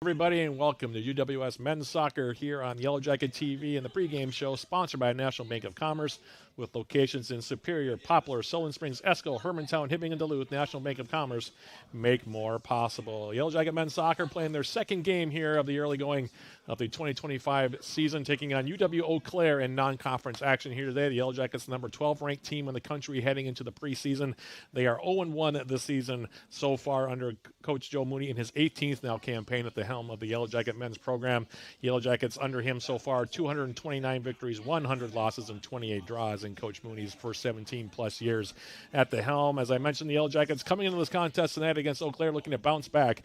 Everybody, and welcome to UWS Men's Soccer here on Yellow Jacket TV and the pregame show sponsored by National Bank of Commerce with locations in Superior, Poplar, Solon Springs, Esco, Hermantown, Hibbing, and Duluth. National Bank of Commerce, make more possible. Yellow Jacket Men's Soccer playing their second game here of the early going of the 2025 season, taking on UW-Eau Claire in non-conference action here today. The Yellow Jackets, the number 12 ranked team in the country heading into the preseason. They are 0-1 this season so far under Coach Joe Mooney in his 18th now campaign at the helm of the Yellow Jacket men's program. Yellow Jackets under him so far 229 victories, 100 losses, and 28 draws in Coach Mooney's first 17 plus years at the helm. As I mentioned, the Yellow Jackets coming into this contest tonight against Eau Claire looking to bounce back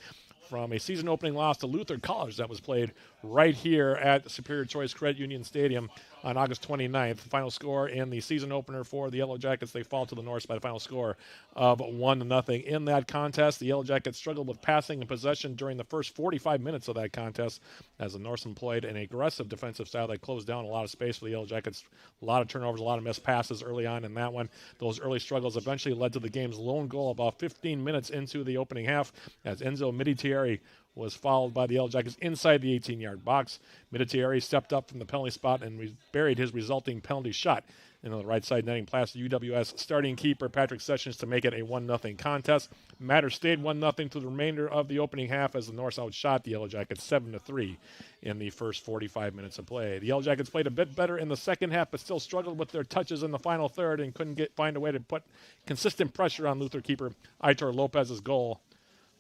from a season opening loss to Luther College that was played right here at Superior Choice Credit Union Stadium on August 29th. Final score in the season opener for the Yellow Jackets, they fall to the Norse by the final score of 1-0. In that contest, the Yellow Jackets struggled with passing and possession during the first 45 minutes of that contest as the Norsemen played an aggressive defensive style that closed down a lot of space for the Yellow Jackets. A lot of turnovers, a lot of missed passes early on in that one. Those early struggles eventually led to the game's lone goal about 15 minutes into the opening half as Enzo Miditieri was fouled by the Yellow Jackets inside the 18-yard box. Miditieri stepped up from the penalty spot and buried his resulting penalty shot into the right side netting past UWS starting keeper Patrick Sessions to make it a 1-0 contest. Matters stayed 1-0 through the remainder of the opening half as the Norse outshot the Yellow Jackets 7-3 in the first 45 minutes of play. The Yellow Jackets played a bit better in the second half but still struggled with their touches in the final third and couldn't find a way to put consistent pressure on Luther keeper Aitor Lopez's goal,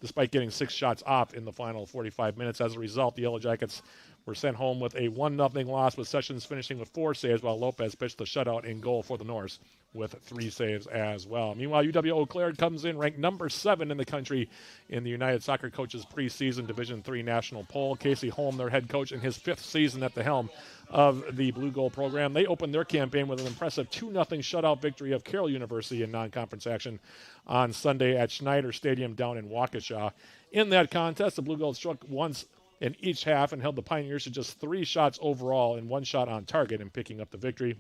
despite getting 6 shots off in the final 45 minutes. As a result, the Yellow Jackets were sent home with a 1-0 loss, with Sessions finishing with 4 saves, while Lopez pitched the shutout in goal for the Norse with 3 saves as well. Meanwhile, UW-Eau Claire comes in ranked number 7 in the country in the United Soccer Coaches preseason Division III national poll. Casey Holm, their head coach, in his 5th season at the helm of the Blue Gold program. They opened their campaign with an impressive 2-0 shutout victory of Carroll University in non-conference action on Sunday at Schneider Stadium down in Waukesha. In that contest, the Blue Gold struck once in each half and held the Pioneers to just 3 shots overall and 1 shot on target in picking up the victory.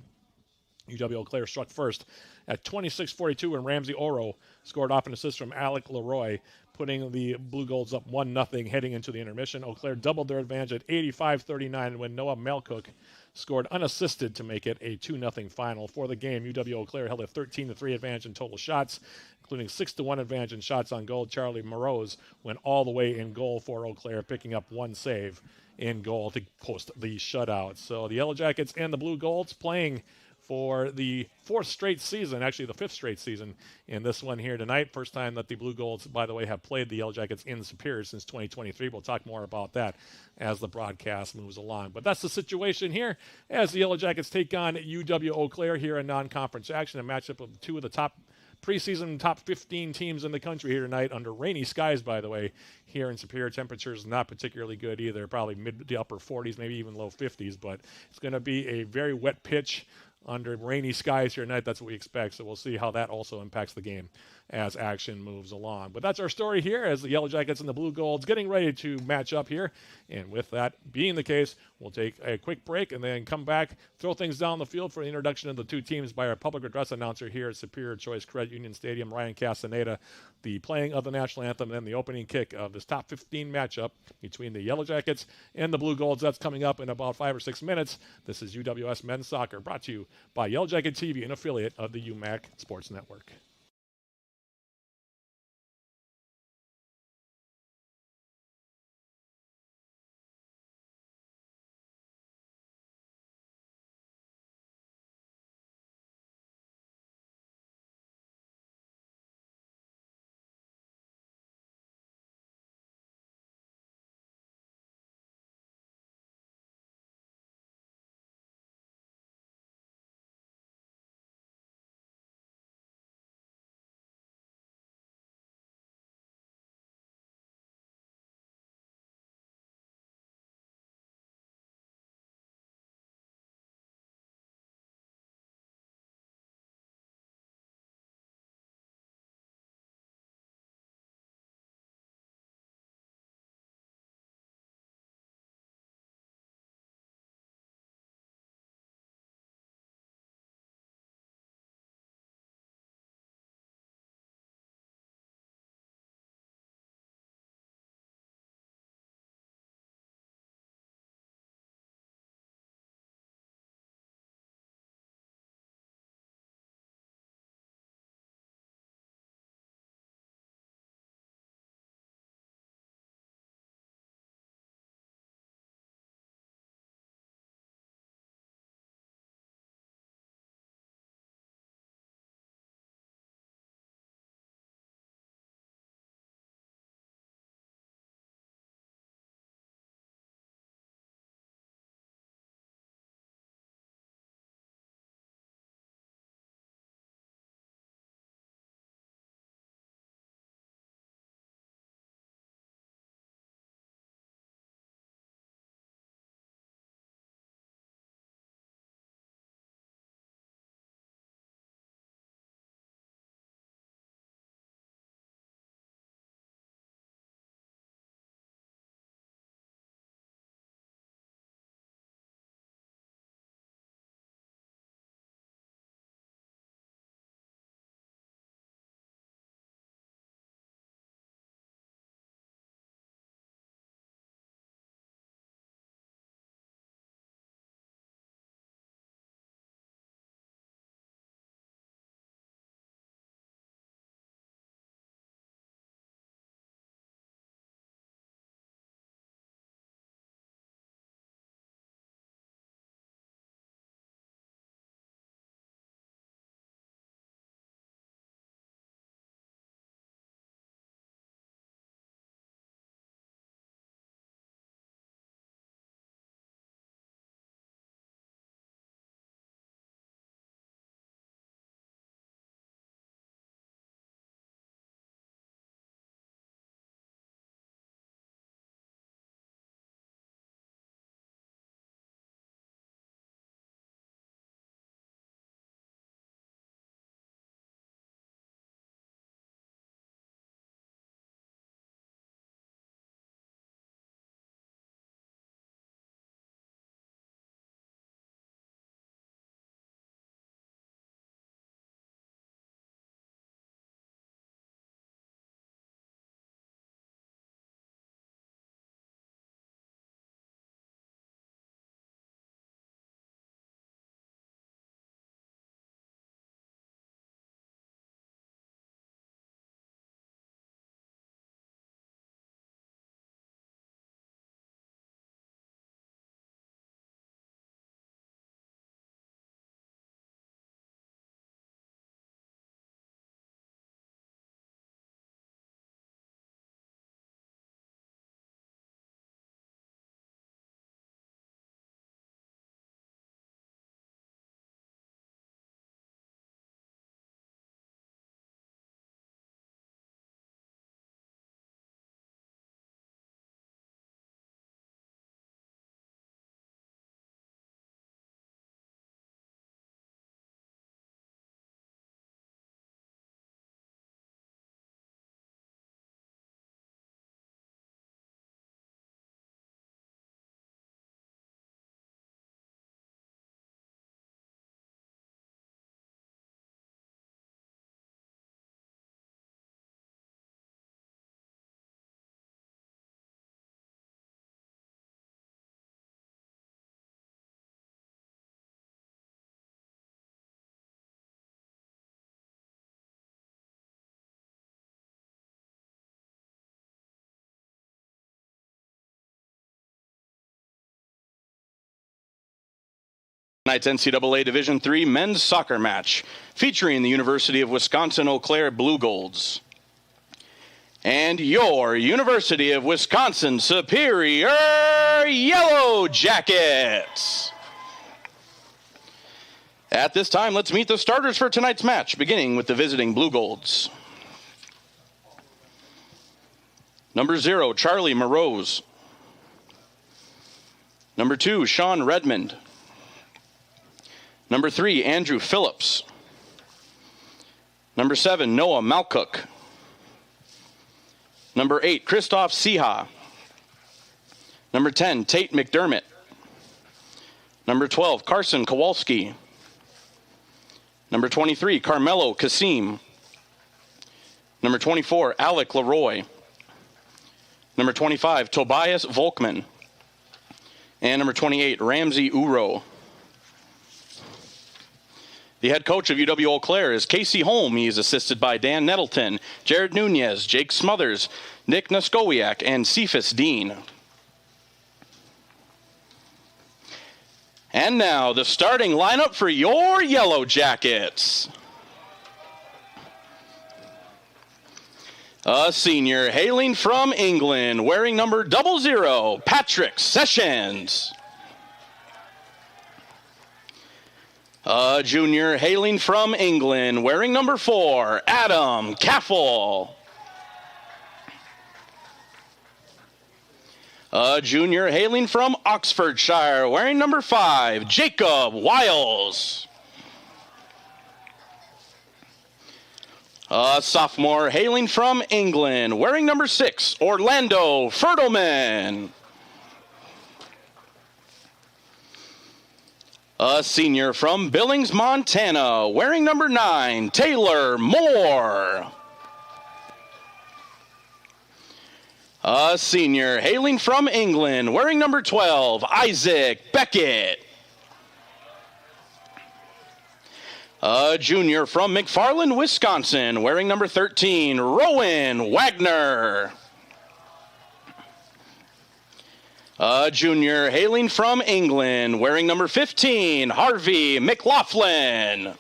UW-Eau Claire struck first at 26:42 when Ramsey Oro scored off an assist from Alec Leroy, putting the Blue Golds up 1-0 heading into the intermission. Eau Claire doubled their advantage at 85-39 when Noah Malcook scored unassisted to make it a 2-0 final. For the game, UW-Eau Claire held a 13-3 advantage in total shots, including 6-1 advantage in shots on goal. Charlie Morose went all the way in goal for Eau Claire, picking up 1 save in goal to post the shutout. So the Yellow Jackets and the Blue Golds playing for the 4th straight season, actually the 5th straight season in this one here tonight. First time that the Blue Golds, by the way, have played the Yellow Jackets in Superior since 2023. We'll talk more about that as the broadcast moves along. But that's the situation here as the Yellow Jackets take on UW-Eau Claire here in non-conference action, a matchup of 2 of the top preseason top 15 teams in the country here tonight under rainy skies, by the way. Here in Superior, temperatures not particularly good either, probably mid to upper 40s, maybe even low 50s, but it's going to be a very wet pitch under rainy skies here tonight. That's what we expect, so we'll see how that also impacts the game as action moves along. But that's our story here as the Yellow Jackets and the Blue Golds getting ready to match up here. And with that being the case, we'll take a quick break and then come back, throw things down the field for the introduction of the 2 teams by our public address announcer here at Superior Choice Credit Union Stadium, Ryan Castaneda, the playing of the national anthem and the opening kick of this top 15 matchup between the Yellow Jackets and the Blue Golds. That's coming up in about 5 or 6 minutes. This is UWS Men's Soccer, brought to you by Yellow Jacket TV, an affiliate of the UMAC Sports Network. Tonight's NCAA Division III men's soccer match featuring the University of Wisconsin-Eau Claire Blue Golds and your University of Wisconsin Superior Yellow Jackets. At this time, let's meet the starters for tonight's match, beginning with the visiting Blue Golds. Number 0, Charlie Morose. Number 2, Sean Redmond. Number 3, Andrew Phillips. Number 7, Noah Malcook. Number 8, Christoph Siha. Number 10, Tate McDermott. Number 12, Carson Kowalski. Number 23, Carmelo Kasim. Number 24, Alec Leroy. Number 25, Tobias Volkman. And number 28, Ramsey Uro. The head coach of UW-Eau Claire is Casey Holm. He is assisted by Dan Nettleton, Jared Nunez, Jake Smothers, Nick Noskowiak, and Cephas Dean. And now the starting lineup for your Yellow Jackets. A senior hailing from England, wearing number 00, Patrick Sessions. A junior hailing from England, wearing number 4, Adam Caffel. A junior hailing from Oxfordshire, wearing number 5, Jacob Wiles. A sophomore hailing from England, wearing number 6, Orlando Fertelman. A senior from Billings, Montana, wearing number 9, Taylor Moore. A senior hailing from England, wearing number 12, Isaac Beckett. A junior from McFarland, Wisconsin, wearing number 13, Rowan Wagner. A junior hailing from England, wearing number 15, Harvey McLaughlin.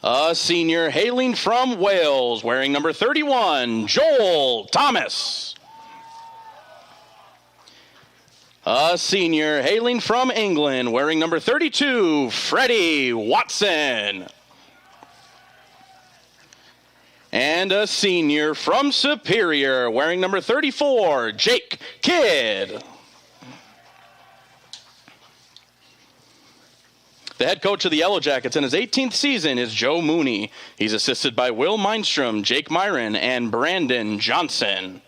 A senior hailing from Wales, wearing number 31, Joel Thomas. A senior hailing from England, wearing number 32, Freddie Watson. And a senior from Superior, wearing number 34, Jake Kidd. The head coach of the Yellow Jackets in his 18th season is Joe Mooney. He's assisted by Will Mindstrom, Jake Myron, and Brandon Johnson.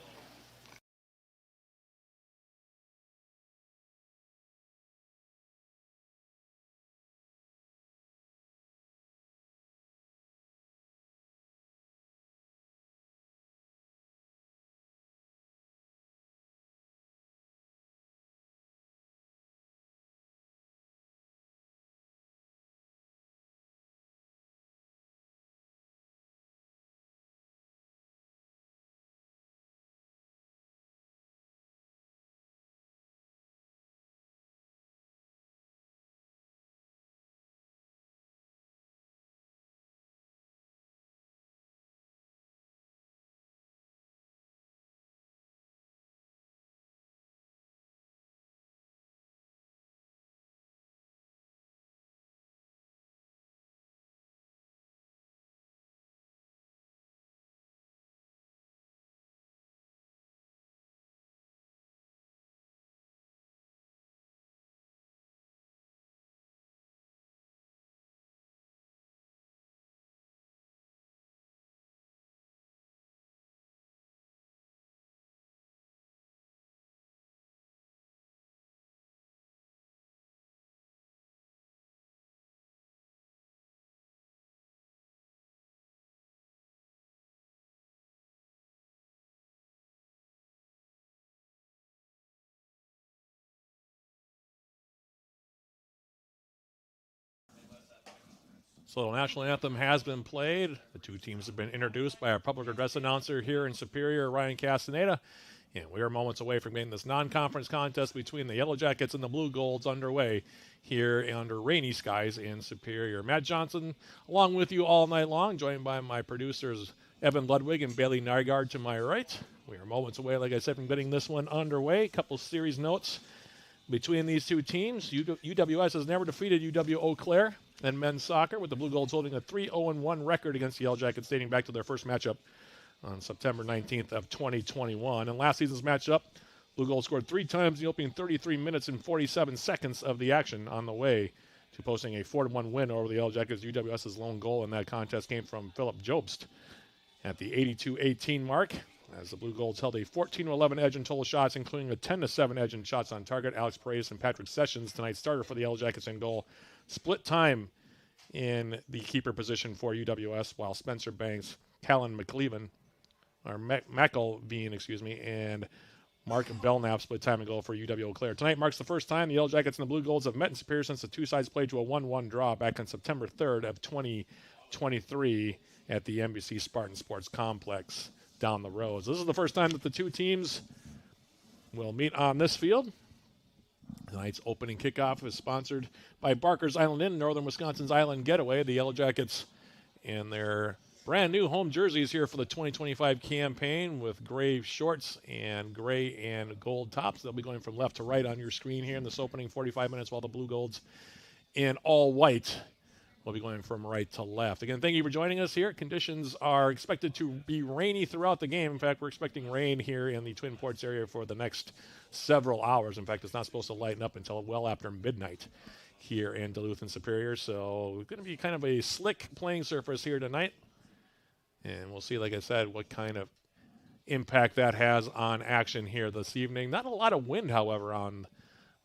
So the national anthem has been played. The two teams have been introduced by our public address announcer here in Superior, Ryan Castaneda. And we are moments away from getting this non-conference contest between the Yellow Jackets and the Blue Golds underway here under rainy skies in Superior. Matt Johnson along with you all night long, joined by my producers Evan Ludwig and Bailey Nygaard to my right. We are moments away, like I said, from getting this one underway. A couple series notes between these two teams. UWS has never defeated UW-Eau Claire in men's soccer, with the Blue Golds holding a 3-0-1 record against the Yellow Jackets dating back to their first matchup on September 19th of 2021. In last season's matchup, Blue Golds scored 3 times in the opening 33 minutes and 47 seconds of the action on the way to posting a 4-1 win over the Yellow Jackets. UWS's lone goal in that contest came from Philip Jobst at the 82-18 mark, as the Blue Golds held a 14-11 edge in total shots, including a 10-7 edge in shots on target. Alex Paredes and Patrick Sessions, tonight's starter for the Yellow Jackets in goal, split time in the keeper position for UWS, while Spencer Banks, Callan McLeavin, or McElveen, and Mark Belknap split time and goal for UW-Eau Claire. Tonight marks the first time the Yellow Jackets and the Blue Golds have met in Superior since the two sides played to a 1-1 draw back on September 3rd of 2023 at the NBC Spartan Sports Complex down the road. So this is the first time that the two teams will meet on this field. Tonight's opening kickoff is sponsored by Barker's Island Inn, Northern Wisconsin's Island Getaway. The Yellow Jackets in their brand new home jerseys here for the 2025 campaign with gray shorts and gray and gold tops. They'll be going from left to right on your screen here in this opening 45 minutes, while the Blue Golds in all white will be going from right to left. Again, thank you for joining us here. Conditions are expected to be rainy throughout the game. In fact, we're expecting rain here in the Twin Ports area for the next several hours. In fact, it's not supposed to lighten up until well after midnight here in Duluth and Superior. So it's going to be kind of a slick playing surface here tonight. And we'll see, like I said, what kind of impact that has on action here this evening. Not a lot of wind, however, on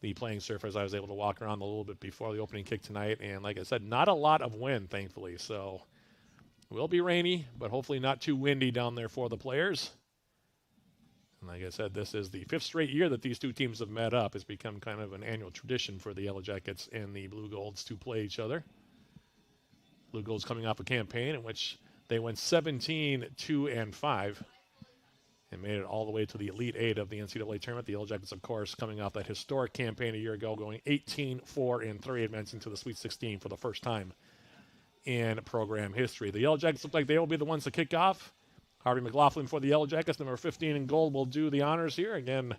the playing surface. I was able to walk around a little bit before the opening kick tonight. And like I said, not a lot of wind, thankfully. So it will be rainy, but hopefully not too windy down there for the players. And like I said, this is the 5th straight year that these two teams have met up. It's become kind of an annual tradition for the Yellow Jackets and the Blue Golds to play each other. Blue Golds coming off a campaign in which they went 17-2-5 and made it all the way to the Elite 8 of the NCAA tournament. The Yellow Jackets, of course, coming off that historic campaign a year ago, going 18-4-3, advancing to the Sweet 16 for the first time in program history. The Yellow Jackets look like they will be the ones to kick off. Harvey McLaughlin for the Yellow Jackets, number 15 in gold, will do the honors here. Again,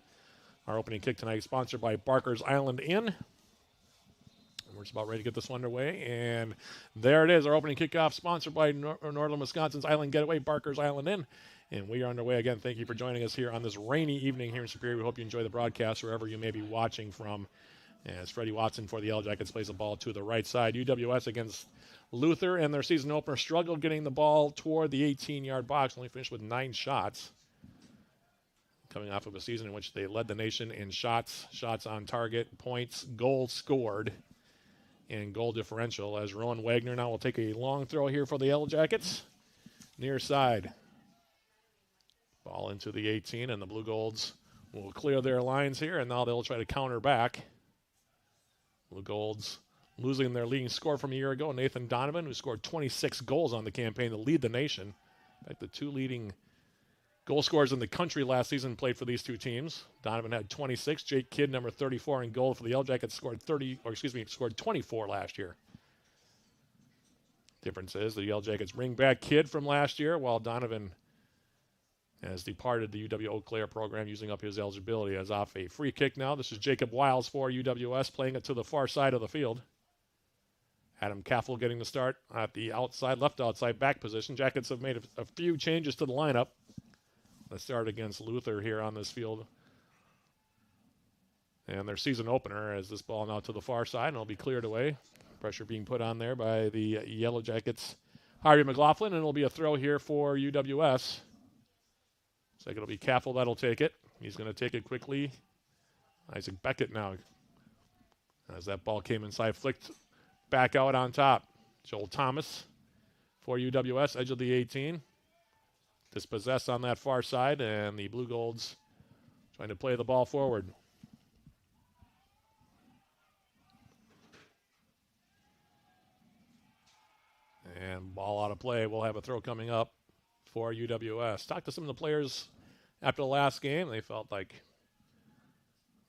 our opening kick tonight is sponsored by Barker's Island Inn. We're just about ready to get this one underway. And there it is, our opening kickoff, sponsored by Northern Wisconsin's Island Getaway, Barker's Island Inn. And we are underway. Again, thank you for joining us here on this rainy evening here in Superior. We hope you enjoy the broadcast wherever you may be watching from. As Freddie Watson for the Yellow Jackets plays the ball to the right side. UWS against Luther in their season opener struggled getting the ball toward the 18-yard box, only finished with 9 shots. Coming off of a season in which they led the nation in shots on target, points, goals scored, and goal differential, as Rowan Wagner now will take a long throw here for the Yellow Jackets. Near side. Ball into the 18, and the Blue Golds will clear their lines here, and now they'll try to counter back. Blue Golds losing their leading scorer from a year ago, Nathan Donovan, who scored 26 goals on the campaign to lead the nation. In fact, the 2 leading goal scorers in the country last season played for these two teams. Donovan had 26. Jake Kidd, number 34 in goal for the Yellow Jackets, scored 24 last year. Difference is the Yellow Jackets bring back Kidd from last year, while Donovan has departed the UW-Eau Claire program, using up his eligibility. As off a free kick now, this is Jacob Wiles for UWS, playing it to the far side of the field. Adam Caffel getting the start at the outside, left outside back position. Jackets have made a few changes to the lineup. Let's start against Luther here on this field. And their season opener, as this ball now to the far side, and it'll be cleared away. Pressure being put on there by the Yellow Jackets. Harvey McLaughlin, and it'll be a throw here for UWS. Looks like it'll be Caffel that'll take it. He's going to take it quickly. Isaac Beckett now, as that ball came inside, flicked back out on top. Joel Thomas for UWS, edge of the 18. Dispossessed on that far side, and the Blue Golds trying to play the ball forward. And ball out of play. We'll have a throw coming up for UWS. Talked to some of the players after the last game, they felt like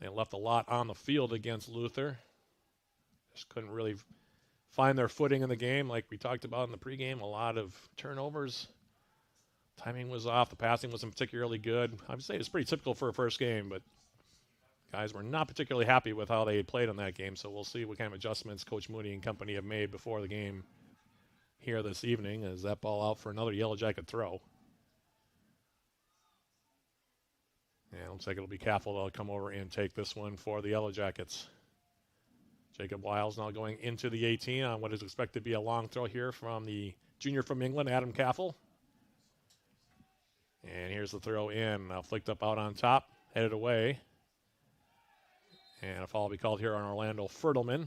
they left a lot on the field against Luther. Just couldn't really find their footing in the game like we talked about in the pregame. A lot of turnovers. Timing was off. The passing wasn't particularly good. I would say it's pretty typical for a first game, but guys were not particularly happy with how they played in that game, so we'll see what kind of adjustments Coach Mooney and company have made before the game here this evening. As that ball out for another Yellow Jacket throw. And looks like it'll be Caffel that'll come over and take this one for the Yellow Jackets. Jacob Wiles now going into the 18 on what is expected to be a long throw here from the junior from England, Adam Caffel. And here's the throw in. Now flicked up out on top, headed away. And a foul will be called here on Orlando Fertelman.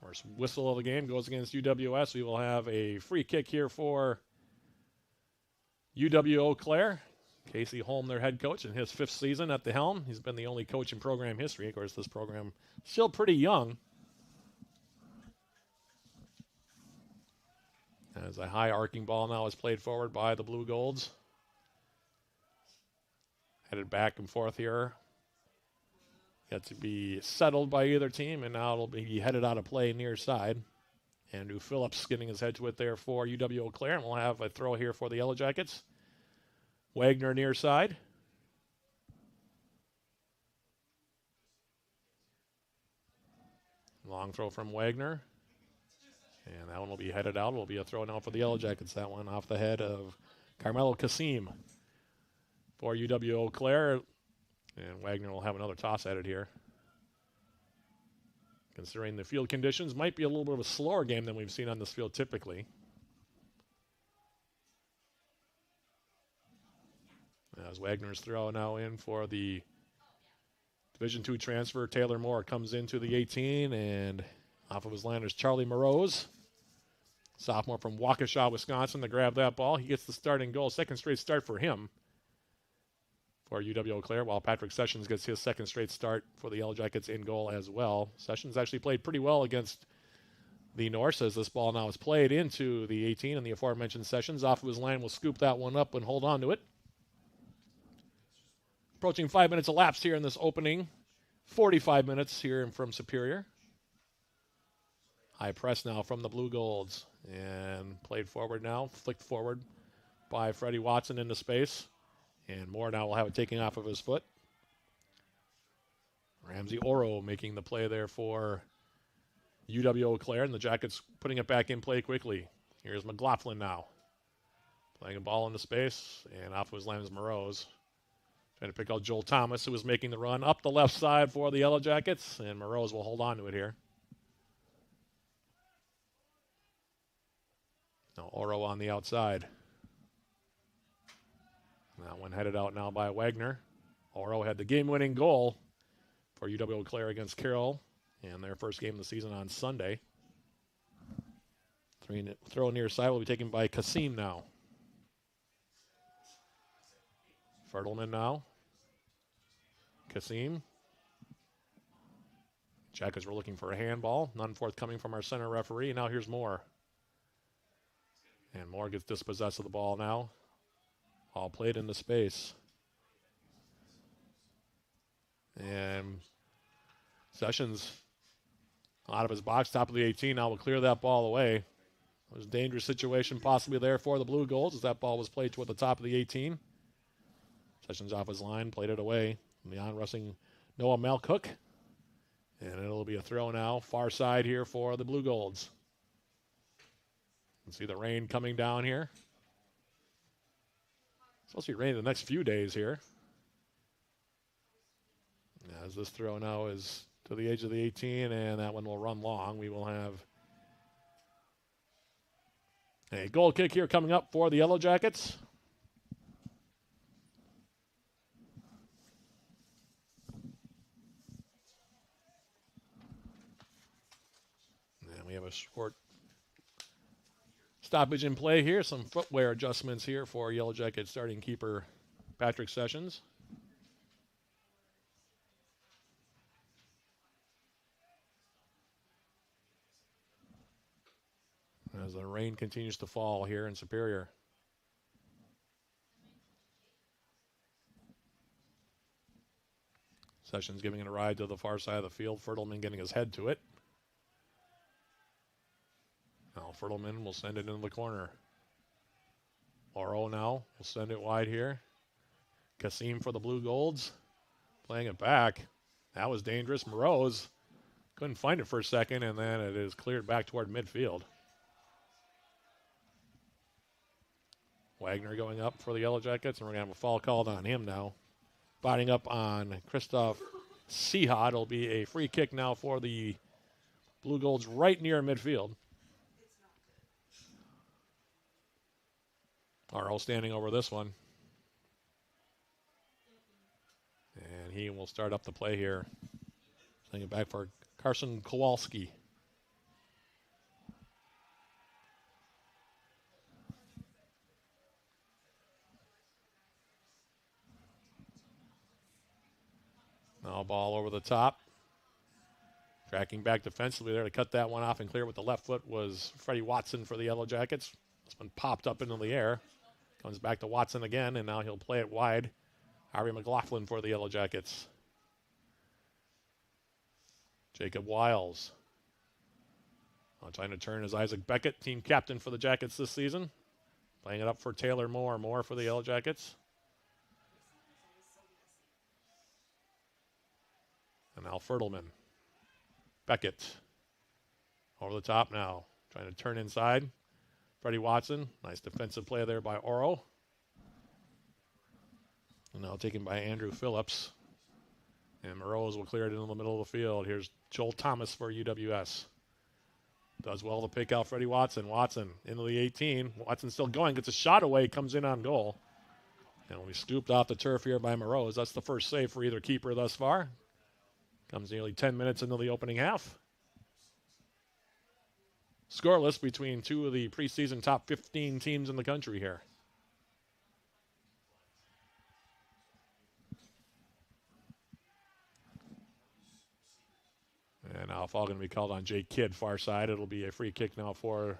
First whistle of the game goes against UWS. We will have a free kick here for UW-Eau Claire. Casey Holm, their head coach, in his 5th season at the helm. He's been the only coach in program history. Of course, this program still pretty young. As a high arcing ball now is played forward by the Blue Golds. Headed back and forth here. Got to be settled by either team, and now it'll be headed out of play near side. Andrew Phillips getting his head to it there for UW-Eau Claire, and we'll have a throw here for the Yellow Jackets. Wagner near side. Long throw from Wagner. And that one will be headed out. It will be a throw now for the Yellow Jackets. That one off the head of Carmelo Kasim for UW-Eau Claire. And Wagner will have another toss at it here. Considering the field conditions, might be a little bit of a slower game than we've seen on this field typically. As Wagner's throw now in for the Division II transfer, Taylor Moore comes into the 18, and off of his line is Charlie Morose, sophomore from Waukesha, Wisconsin, to grab that ball. He gets the starting goal, second straight start for him for UW-Eau Claire, while Patrick Sessions gets his second straight start for the Yellow Jackets in goal as well. Sessions actually played pretty well against the Norse as this ball now is played into the 18, and the aforementioned Sessions off of his line will scoop that one up and hold on to it. Approaching 5 minutes elapsed here in this opening. 45 minutes here from Superior. High press now from the Blue Golds. And played forward now. Flicked forward by Freddie Watson into space. And Moore now will have it taken off of his foot. Ramsey Oro making the play there for UW-Eau Claire. And the Jackets putting it back in play quickly. Here's McLaughlin now. Playing a ball into space. And off of his line is Morose. Trying to pick out Joel Thomas, who was making the run up the left side for the Yellow Jackets, and Morose will hold on to it here. Now Oro on the outside. That one headed out now by Wagner. Oro had the game-winning goal for UW-Eau Claire against Carroll in their first game of the season on Sunday. Throw near side will be taken by Kasim now. Fertelman now. Kasim. Jackets were looking for a handball. None forthcoming from our center referee. Now here's Moore. And Moore gets dispossessed of the ball now. All played into space. And Sessions out of his box, top of the 18, now will clear that ball away. It was a dangerous situation possibly there for the Blue Golds as that ball was played toward the top of the 18. Sessions off his line, played it away. The on-rushing Noah Malcook. And it'll be a throw now, far side here for the Blue Golds. You can see the rain coming down here. It's supposed to be raining the next few days here. As this throw now is to the edge of the 18, and that one will run long. We will have a goal kick here coming up for the Yellow Jackets. We have a short stoppage in play here. Some footwear adjustments here for Yellow Jacket starting keeper Patrick Sessions. As the rain continues to fall here in Superior. Sessions giving it a ride to the far side of the field. Fertelman getting his head to it. Now Fertelman will send it into the corner. Oro now will send it wide here. Kasim for the Blue Golds. Playing it back. That was dangerous. Moroz couldn't find it for a second, and then it is cleared back toward midfield. Wagner going up for the Yellow Jackets, and we're going to have a foul called on him now. Botting up on Christoph Seha. It'll be a free kick now for the Blue Golds right near midfield. Arl standing over this one. And he will start up the play here. Sending it back for Carson Kowalski. Now ball over the top. Tracking back defensively there to cut that one off and clear with the left foot was Freddie Watson for the Yellow Jackets. This one popped up into the air. Comes back to Watson again, and now he'll play it wide. Harvey McLaughlin for the Yellow Jackets. Jacob Wiles. Trying to turn is Isaac Beckett, team captain for the Jackets this season. Playing it up for Taylor Moore. Moore for the Yellow Jackets. And now Fertelman. Beckett. Over the top now. Trying to turn inside. Freddie Watson. Nice defensive play there by Oro. And now taken by Andrew Phillips. And Moroz will clear it into the middle of the field. Here's Joel Thomas for UWS. Does well to pick out Freddie Watson. Watson into the 18. Watson still going. Gets a shot away. Comes in on goal. And will be scooped off the turf here by Moroz. That's the first save for either keeper thus far. Comes nearly 10 minutes into the opening half. Scoreless between two of the preseason top 15 teams in the country here. And now foul going to be called on Jake Kidd, far side. It'll be a free kick now for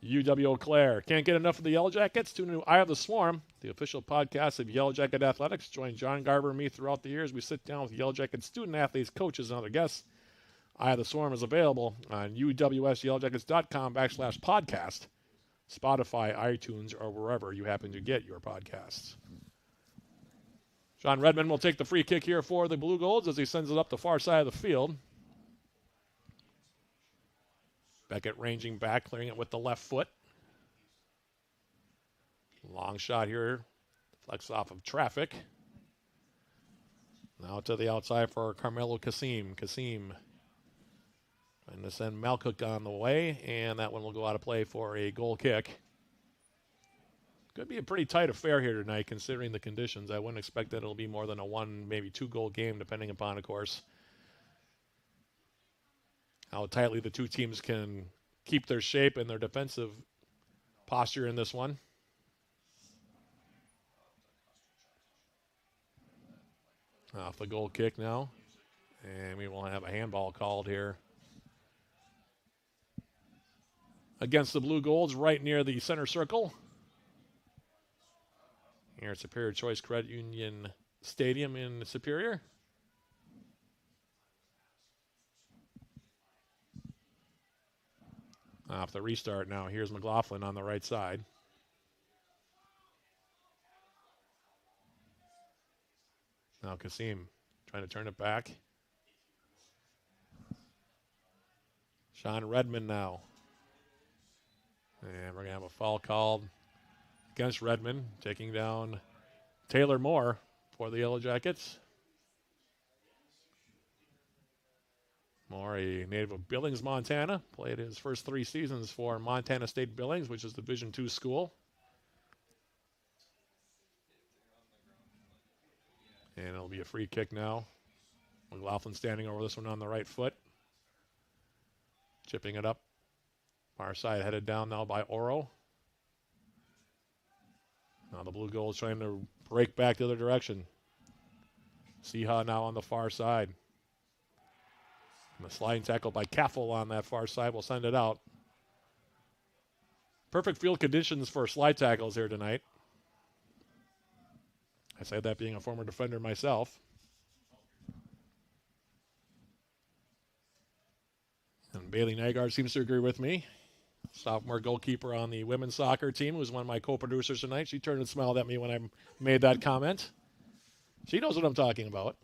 UW-Eau Claire. Can't get enough of the Yellow Jackets. Tune into Eye of the Swarm, the official podcast of Yellow Jacket Athletics. Join John Garber and me throughout the years. We sit down with Yellow Jacket student athletes, coaches, and other guests. Eye of the Swarm is available on uwsyellowjackets.com/podcast, Spotify, iTunes, or wherever you happen to get your podcasts. John Redmond will take the free kick here for the Blue Golds as he sends it up the far side of the field. Beckett ranging back, clearing it with the left foot. Long shot here. Flex off of traffic. Now to the outside for Carmelo Kasim. Kasim trying to send Malcook on the way, and that one will go out of play for a goal kick. Could be a pretty tight affair here tonight, considering the conditions. I wouldn't expect that it'll be more than a one, maybe two-goal game, depending upon, of course, how tightly the two teams can keep their shape and their defensive posture in this one. Off the goal kick now. And we will have a handball called here against the Blue Golds right near the center circle. Here at Superior Choice Credit Union Stadium in Superior. Off the restart now. Here's McLaughlin on the right side. Now Kasim trying to turn it back. Sean Redmond now. And we're going to have a foul called against Redmond, taking down Taylor Moore for the Yellow Jackets. Moore, a native of Billings, Montana, played his first 3 seasons for Montana State Billings, which is the Division II school. And it'll be a free kick now. McLaughlin standing over this one on the right foot. Chipping it up. Far side headed down now by Oro. Now the Blue Golds trying to break back the other direction. Seha now on the far side. And the sliding tackle by Caffel on that far side will send it out. Perfect field conditions for slide tackles here tonight. I say that being a former defender myself. Bailey Nygaard seems to agree with me. Sophomore goalkeeper on the women's soccer team, who's one of my co-producers tonight. She turned and smiled at me when I made that comment. She knows what I'm talking about.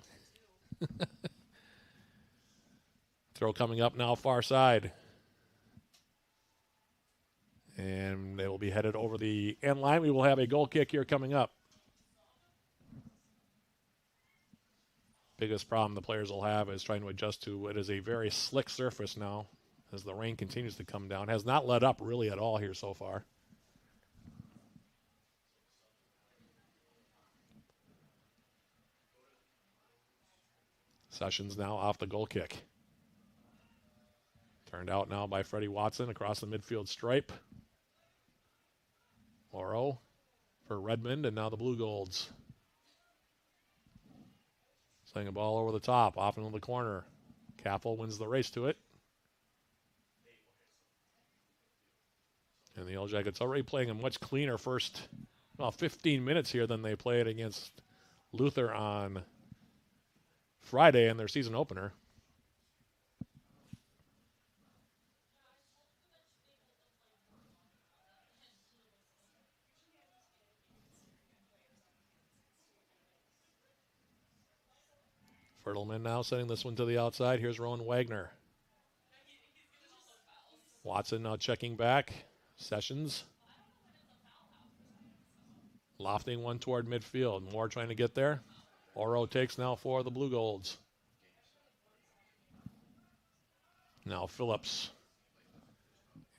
Throw coming up now, far side. And they will be headed over the end line. We will have a goal kick here coming up. Biggest problem the players will have is trying to adjust to what is a very slick surface now as the rain continues to come down. Has not let up really at all here so far. Sessions now off the goal kick. Turned out now by Freddie Watson across the midfield stripe. Oro for Redmond, and now the Blue Golds. Slaying a ball over the top, off into the corner. Capel wins the race to it. And the Yellow Jackets already playing a much cleaner first 15 minutes here than they played against Luther on Friday in their season opener. Fertelman now sending this one to the outside. Here's Rowan Wagner. Watson now checking back. Sessions. Lofting one toward midfield. Moore trying to get there. Oro takes now for the Blue Golds. Now Phillips.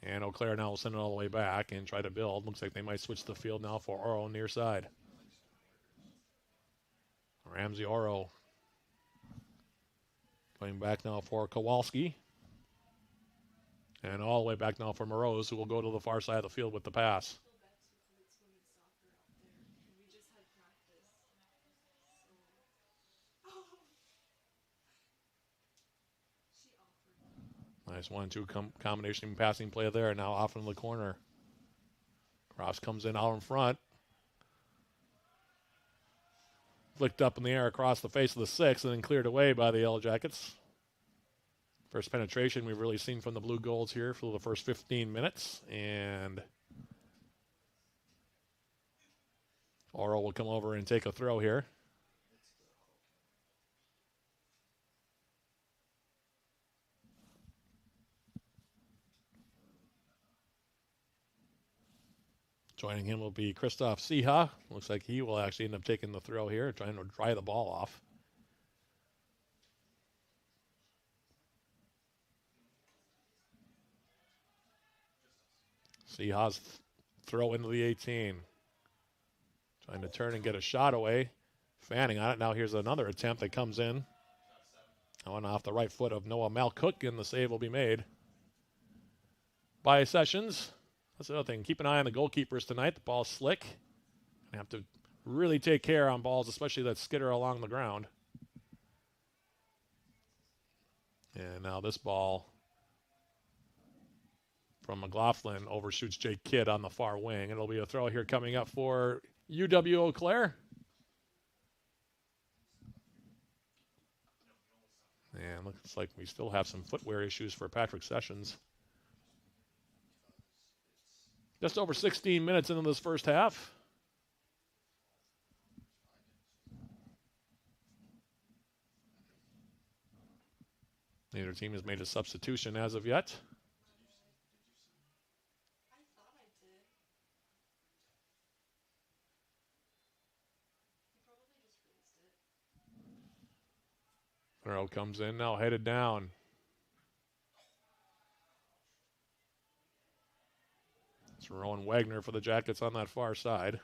And Eau Claire now will send it all the way back and try to build. Looks like they might switch the field now for Oro near side. Ramsey Oro. Going back now for Kowalski. And all the way back now for Morose, who will go to the far side of the field with the pass. Nice 1-2 combination passing play there. Now off in the corner. Cross comes in out in front. Flicked up in the air across the face of the six and then cleared away by the Yellow Jackets. First penetration we've really seen from the Blue Golds here for the first 15 minutes. And Oro will come over and take a throw here. Joining him will be Christoph Siha. Looks like he will actually end up taking the throw here, trying to dry the ball off. Siha's throw into the 18. Trying to turn and get a shot away. Fanning on it. Now here's another attempt that comes in. Going off the right foot of Noah Malcook, and the save will be made by Sessions. That's another thing. Keep an eye on the goalkeepers tonight. The ball's slick. You have to really take care on balls, especially that skitter along the ground. And now this ball from McLaughlin overshoots Jake Kidd on the far wing. It'll be a throw here coming up for UW-Eau Claire. And looks like we still have some footwear issues for Patrick Sessions. Just over 16 minutes into this first half. Neither team has made a substitution as of yet. Throw comes in now, headed down. It's Rowan Wagner for the Jackets on that far side.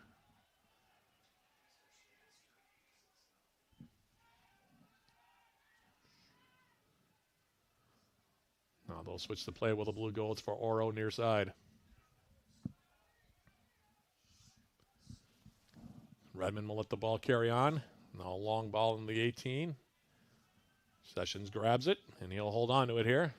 Now they'll switch the play with the Blue Golds for Oro near side. Redmond will let the ball carry on. Now a long ball in the 18. Sessions grabs it, and he'll hold on to it here.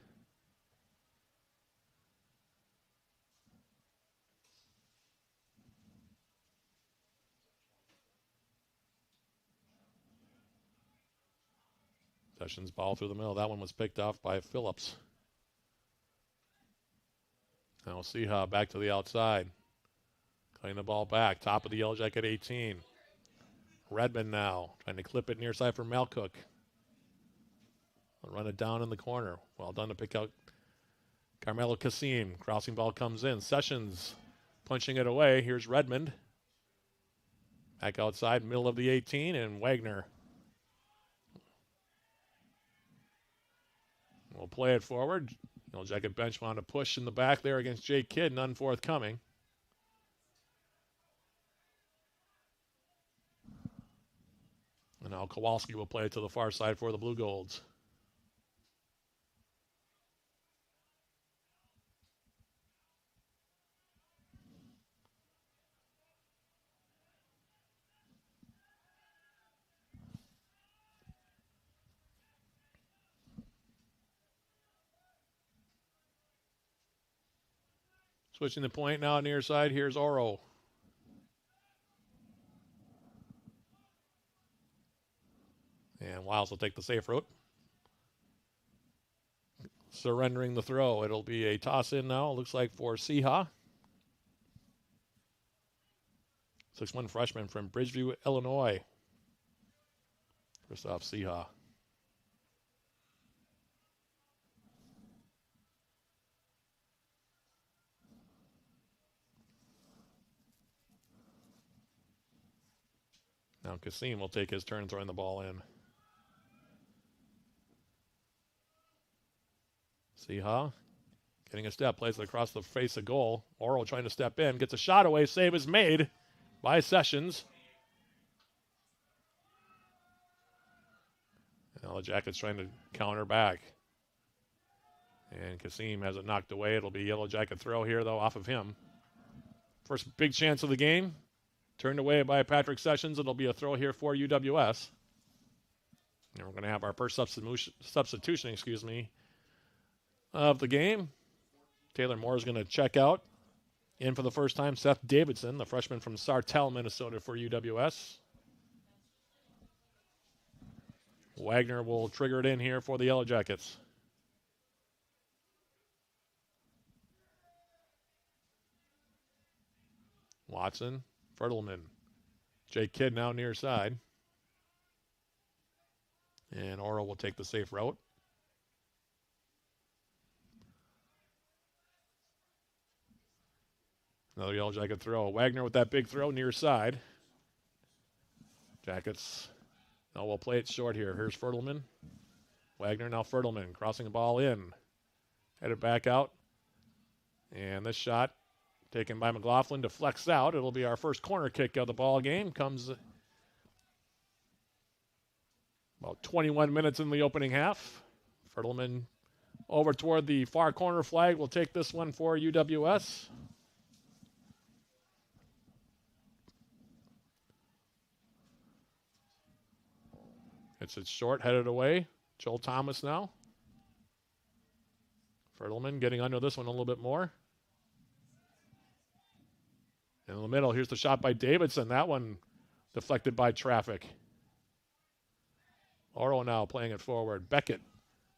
Sessions ball through the middle. That one was picked off by Phillips. Now Seha back to the outside. Cutting the ball back. Top of the Yellow Jacket 18. Redmond now trying to clip it near side for Malcook. Run it down in the corner. Well done to pick out Carmelo Kasim. Crossing ball comes in. Sessions punching it away. Here's Redmond. Back outside, middle of the 18, and Wagner will play it forward. Yellow Jacket bench on a push in the back there against Jake Kidd. None forthcoming. And now Kowalski will play it to the far side for the Blue Golds. Switching the point now near side. Here's Oro. And Wiles will take the safe route. Surrendering the throw. It'll be a toss in now. Looks like for Seha. 6'1" freshman from Bridgeview, Illinois. First off, Seha. Now Kasim will take his turn throwing the ball in. Seha getting a step, plays it across the face of goal. Oro trying to step in, gets a shot away. Save is made by Sessions. Now the Jackets trying to counter back. And Kasim has it knocked away. It'll be Yellow Jacket throw here, though, off of him. First big chance of the game. Turned away by Patrick Sessions. It'll be a throw here for UWS. And we're going to have our first substitution, of the game. Taylor Moore is going to check out. In for the first time, Seth Davidson, the freshman from Sartell, Minnesota for UWS. Wagner will trigger it in here for the Yellow Jackets. Watson, Fertelman. Jake Kidd now near side. And Oro will take the safe route. Another Yellow Jacket throw. Wagner with that big throw near side. Jackets. Now we'll play it short here. Here's Fertelman. Wagner, now Fertelman. Crossing the ball in. Headed back out. And this shot taken by McLaughlin deflects out. It'll be our first corner kick of the ball game. Comes about 21 minutes in the opening half. Fertelman over toward the far corner flag. Will take this one for UWS. It's short, headed away. Joel Thomas now. Fertelman getting under this one a little bit more. In the middle, here's the shot by Davidson. That one deflected by traffic. Oro now playing it forward. Beckett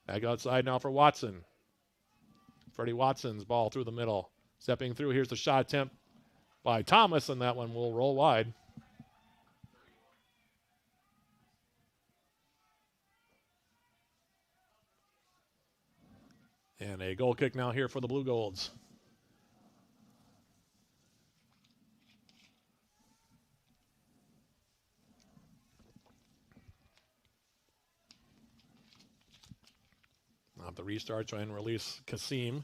back outside now for Watson. Freddie Watson's ball through the middle. Stepping through, here's the shot attempt by Thomas, and that one will roll wide. And a goal kick now here for the Blue Golds. Now the restart, trying to release Kasim.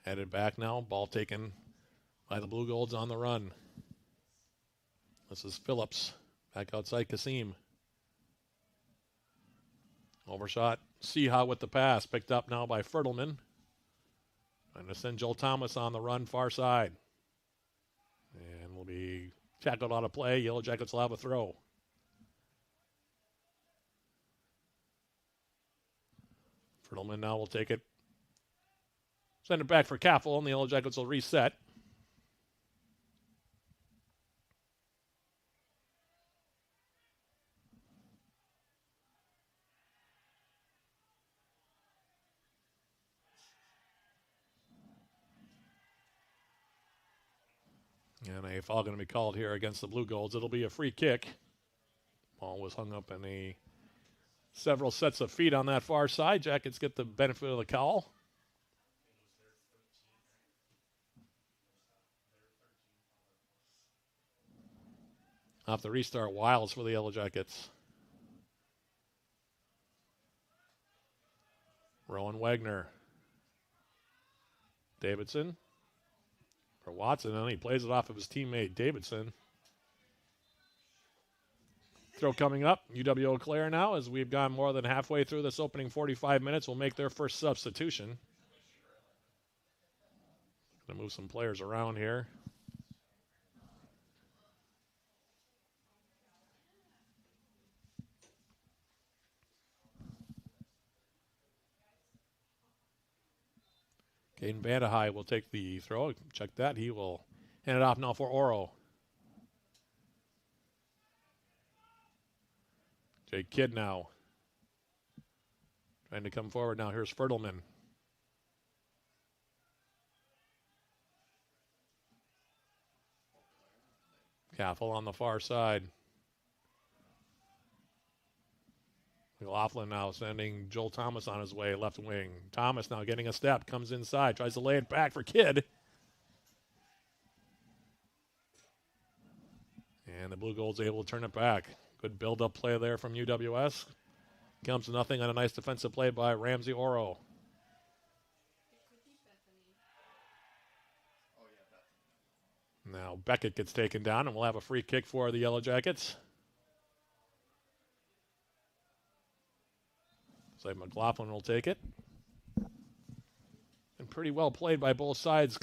Headed back now, ball taken by the Blue Golds on the run. This is Phillips, back outside Kasim. Overshot. Seha with the pass. Picked up now by Fertelman. Trying to send Joel Thomas on the run far side. And will be tackled out of play. Yellow Jackets will have a throw. Fertelman now will take it. Send it back for Caffel, and the Yellow Jackets will reset. And a foul going to be called here against the Blue Golds. It'll be a free kick. Ball was hung up in several sets of feet on that far side. Jackets get the benefit of the call. Off the restart, Wiles for the Yellow Jackets. Rowan Wagner. Davidson. For Watson, and he plays it off of his teammate Davidson. Throw coming up. UW-Eau Claire now, as we've gone more than halfway through this opening 45 minutes, will make their first substitution. Going to move some players around here. Caden Vandehei will take the throw. Check that. He will hand it off now for Oro. Jake Kidd now. Trying to come forward now. Here's Fertelman. Caffel on the far side. McLaughlin now sending Joel Thomas on his way, left wing. Thomas now getting a step, comes inside, tries to lay it back for Kidd. And the Blue Golds able to turn it back. Good build-up play there from UWS. Comes to nothing on a nice defensive play by Ramsey Oro. Now Beckett gets taken down, and we'll have a free kick for the Yellow Jackets. So McLaughlin will take it. And pretty well played by both sides,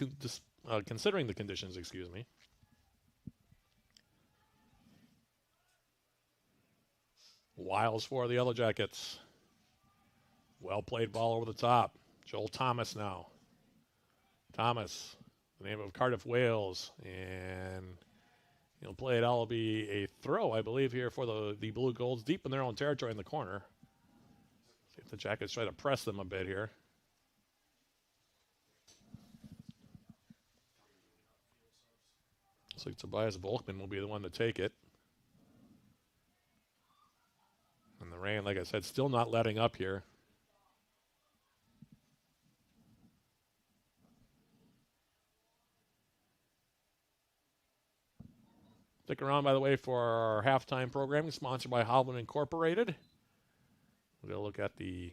considering the conditions, excuse me. Wiles for the Yellow Jackets. Well played ball over the top. Joel Thomas now. Thomas, the name of Cardiff, Wales. And he'll play it. It'll be a throw, I believe, here for the Blue Golds, deep in their own territory in the corner. See if the Jackets try to press them a bit here. Looks like Tobias Volkman will be the one to take it. And the rain, like I said, still not letting up here. Stick around, by the way, for our halftime programming, sponsored by Hovland Incorporated. We'll look at the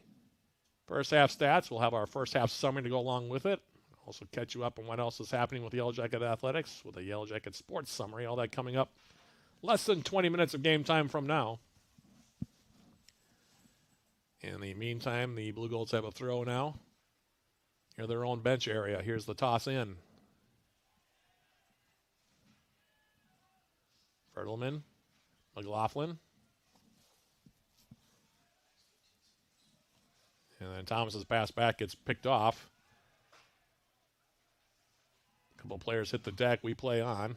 first half stats. We'll have our first half summary to go along with it. Also catch you up on what else is happening with Yellow Jacket Athletics with a Yellow Jacket Sports Summary. All that coming up less than 20 minutes of game time from now. In the meantime, the Blue Golds have a throw now. Near their own bench area. Here's the toss in. Fertelman, McLaughlin. And then Thomas's pass back gets picked off. A couple players hit the deck. We play on.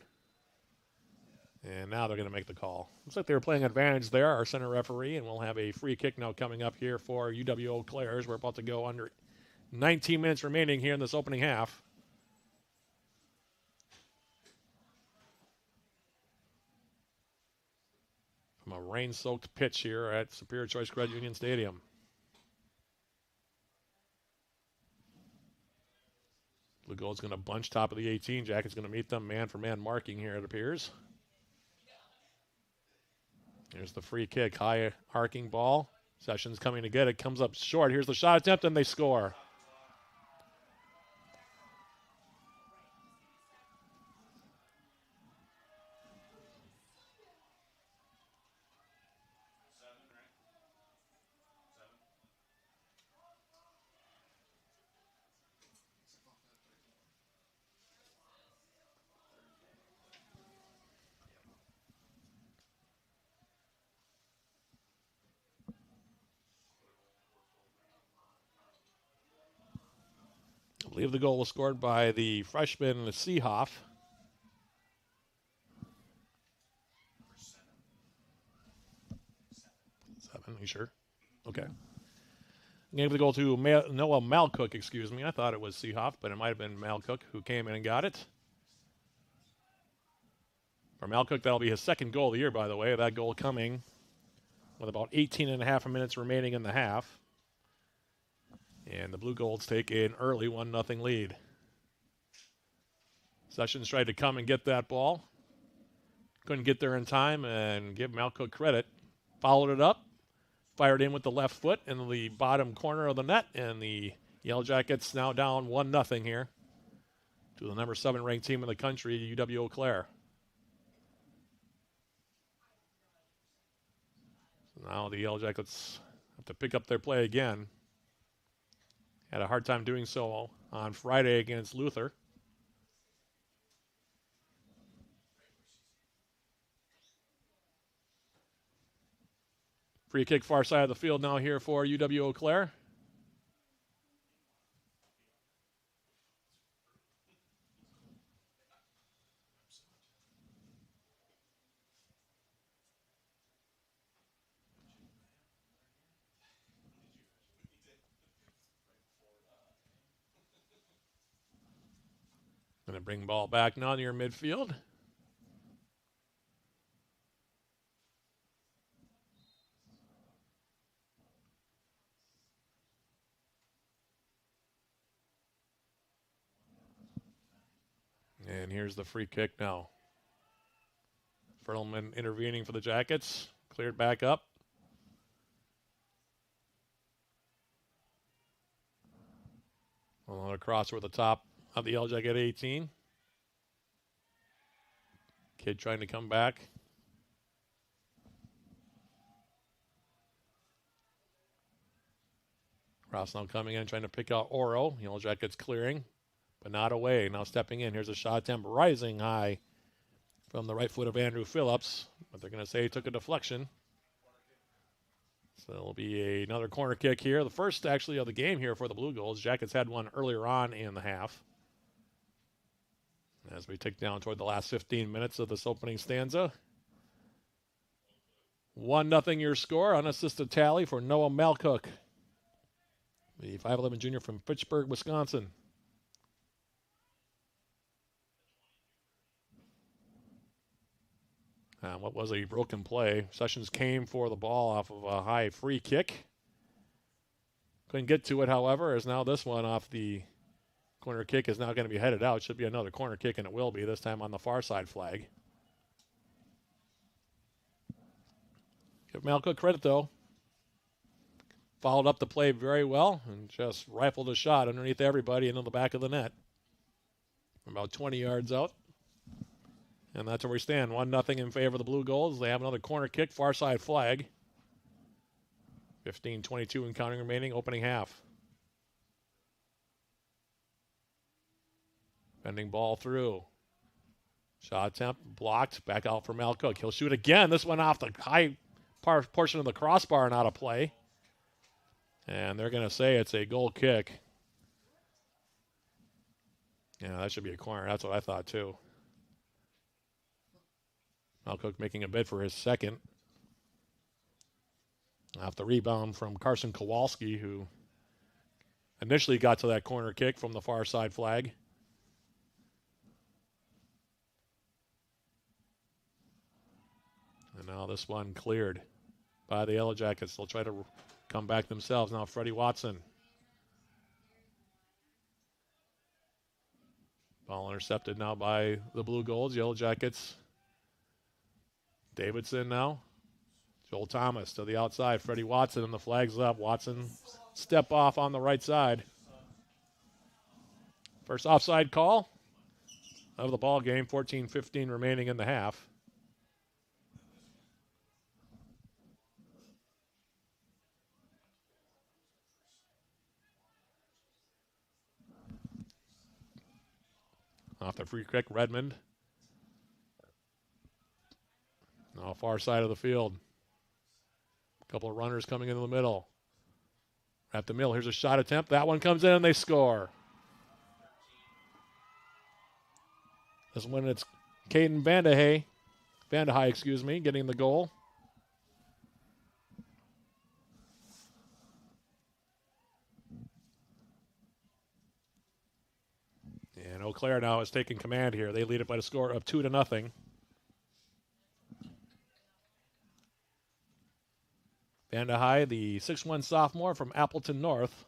And now they're going to make the call. Looks like they were playing advantage there, our center referee, and we'll have a free kick now coming up here for UW-Eau Claire. We're about to go under 19 minutes remaining here in this opening half. From a rain-soaked pitch here at Superior Choice Credit Union Stadium. Blue Gold's going to bunch top of the 18. Jacket's going to meet them man-for-man marking here, it appears. Here's the free kick, high arcing ball. Sessions coming to get it, comes up short. Here's the shot attempt, and they score. I believe the goal was scored by the freshman Seehoff. 7, you sure? Okay. Gave the goal to Noah Malcook, excuse me. I thought it was Seehoff, but it might have been Malcook who came in and got it. For Malcook, that'll be his second goal of the year, by the way. That goal coming with about 18 and a half minutes remaining in the half. And the Blue Golds take an early 1-0 lead. Sessions tried to come and get that ball. Couldn't get there in time and give Malcook credit. Followed it up. Fired in with the left foot in the bottom corner of the net. And the Yellow Jackets now down 1-0 here to the number 7 ranked team in the country, UW-Eau Claire. So now the Yellow Jackets have to pick up their play again. Had a hard time doing so on Friday against Luther. Free kick far side of the field now here for UW-Eau Claire. Going to bring ball back now near midfield. And here's the free kick now. Fertelman intervening for the Jackets. Cleared back up. Another cross over the top of the Yellow Jacket 18. Kid trying to come back. Cross now coming in, trying to pick out Oro. Yellow Jackets clearing, but not away. Now stepping in. Here's a shot attempt rising high from the right foot of Andrew Phillips. But they're going to say he took a deflection. So it'll be another corner kick here. The first, actually, of the game here for the Blue Golds. Jackets had one earlier on in the half. As we tick down toward the last 15 minutes of this opening stanza. 1-0 your score. Unassisted tally for Noah Malcook, the 5'11 junior from Fitchburg, Wisconsin. What was a broken play. Sessions came for the ball off of a high free kick. Couldn't get to it, however, as now this one off the corner kick is now going to be headed out. Should be another corner kick, and it will be, this time on the far side flag. Give Malcook credit, though. Followed up the play very well and just rifled a shot underneath everybody into the back of the net. About 20 yards out. And that's where we stand. 1-0 in favor of the Blue Golds. They have another corner kick, far side flag. 15:22 and counting remaining, opening half. Bending ball through. Shot attempt blocked. Back out for Malcook. He'll shoot again. This one off the high portion of the crossbar and out of play. And they're going to say it's a goal kick. Yeah, that should be a corner. That's what I thought, too. Malcook making a bid for his second. Off the rebound from Carson Kowalski, who initially got to that corner kick from the far side flag. And now this one cleared by the Yellow Jackets. They'll try to come back themselves. Now Freddie Watson. Ball intercepted now by the Blue Golds. Yellow Jackets. Davidson now. Joel Thomas to the outside. Freddie Watson, and the flag's up. Watson step off on the right side. First offside call of the ball game. 14:15 remaining in the half. Off the free kick, Redmond. Now far side of the field. A couple of runners coming into the middle. At the middle, here's a shot attempt. That one comes in and they score. This one, it's Caden Vandehey, getting the goal. And Eau Claire now is taking command here. They lead it by the score of 2-0. Vanda High, the 6'1 sophomore from Appleton North.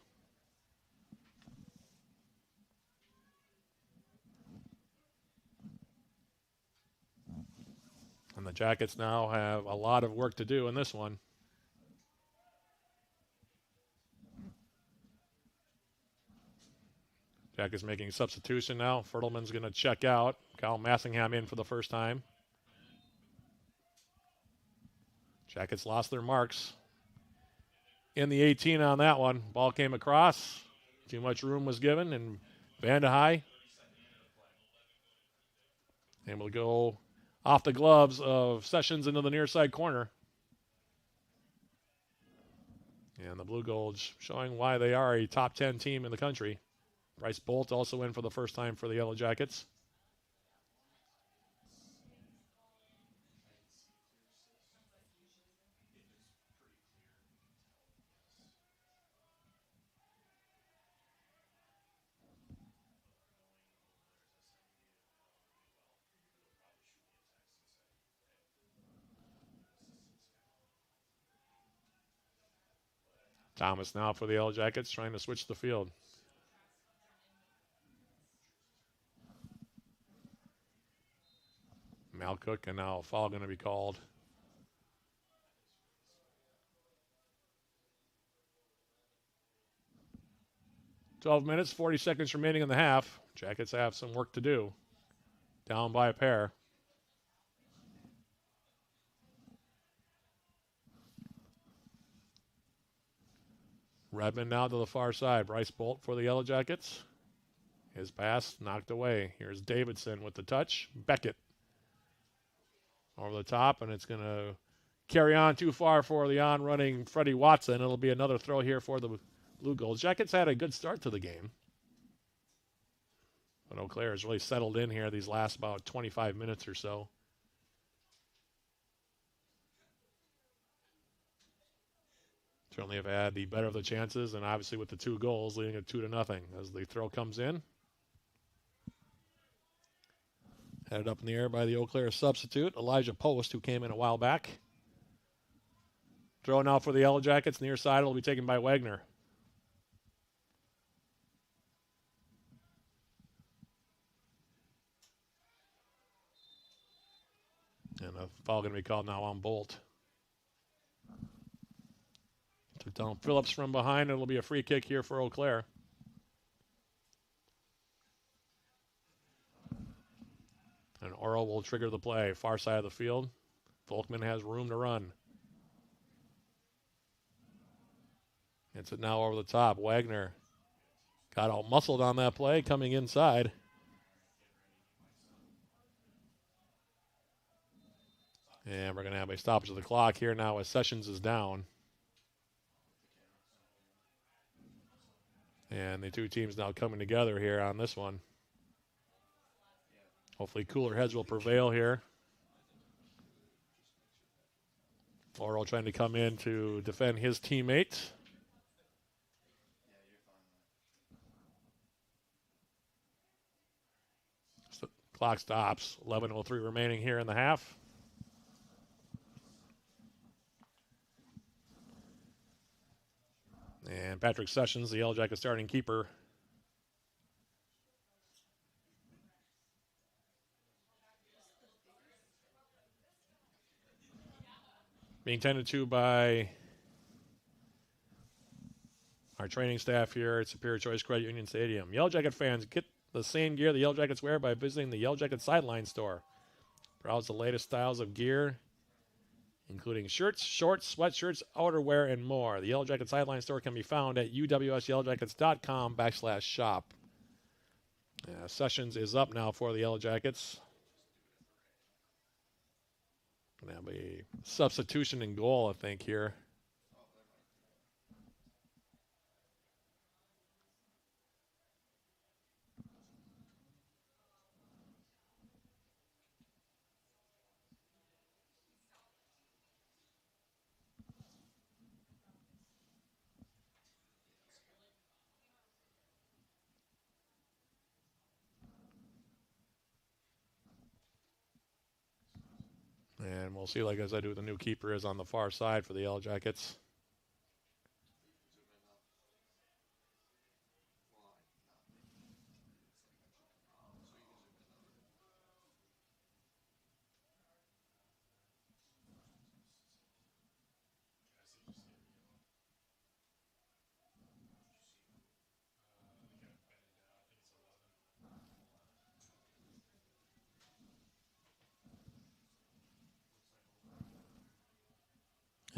And the Jackets now have a lot of work to do in this one. Jackets making a substitution now. Fertelman's going to check out. Kyle Massingham in for the first time. Jackets lost their marks in the 18 on that one. Ball came across. Too much room was given, and Vanda High able to go off the gloves of Sessions into the near side corner. And the Blue Golds showing why they are a top 10 team in the country. Bryce Bolt also in for the first time for the Yellow Jackets. Thomas now for the Yellow Jackets trying to switch the field. Malcook, and now a foul going to be called. "12 minutes, 40 seconds remaining in the half. Jackets have some work to do. Down by a pair. Redmond now to the far side. Bryce Bolt for the Yellow Jackets. His pass knocked away. Here's Davidson with the touch. Beckett over the top, and it's going to carry on too far for the on-running Freddie Watson. It'll be another throw here for the Blue Golds. Jackets had a good start to the game, but Eau Claire has really settled in here these last about 25 minutes or so. Certainly have had the better of the chances, and obviously with the 2 goals, leading it 2-0 as the throw comes in. Headed up in the air by the Eau Claire substitute, Elijah Post, who came in a while back. Throw now for the Yellow Jackets. Near side, it'll be taken by Wagner. And a foul going to be called now on Bolt. Took down Phillips from behind. It'll be a free kick here for Eau Claire. And Oro will trigger the play. Far side of the field. Volkman has room to run. It's it now over the top. Wagner got all muscled on that play, coming inside. And we're going to have a stoppage of the clock here now as Sessions is down. And the 2 teams now coming together here on this one. Hopefully cooler heads will prevail here. Oro trying to come in to defend his teammate. So clock stops. 11:03 remaining here in the half. And Patrick Sessions, the Yellow Jacket starting keeper. Being tended to by our training staff here at Superior Choice Credit Union Stadium. Yellow Jacket fans, get the same gear the Yellow Jackets wear by visiting the Yellow Jacket Sideline store. Browse the latest styles of gear, including shirts, shorts, sweatshirts, outerwear, and more. The Yellow Jacket Sideline store can be found at uwsyellowjackets.com/shop. Sessions is up now for the Yellow Jackets. Going to have a substitution in goal, I think, here. And we'll see, like as I do, the new keeper is on the far side for the Yellow Jackets.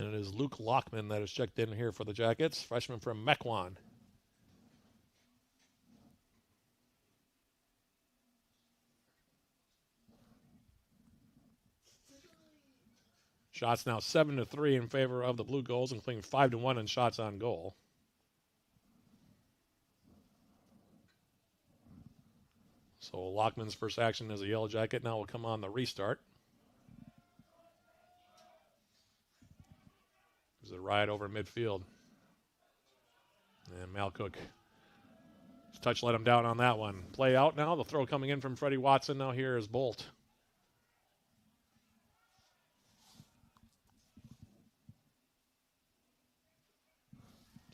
And it is Luke Lockman that is checked in here for the Jackets, freshman from Mequon. Shots now 7-3 in favor of the Blue Goals, including 5-1 in shots on goal. So Lockman's first action as a Yellow Jacket now will come on the restart. There's a ride over midfield. And Malcook, his touch let him down on that one. Play out now. The throw coming in from Freddie Watson. Now here is Bolt.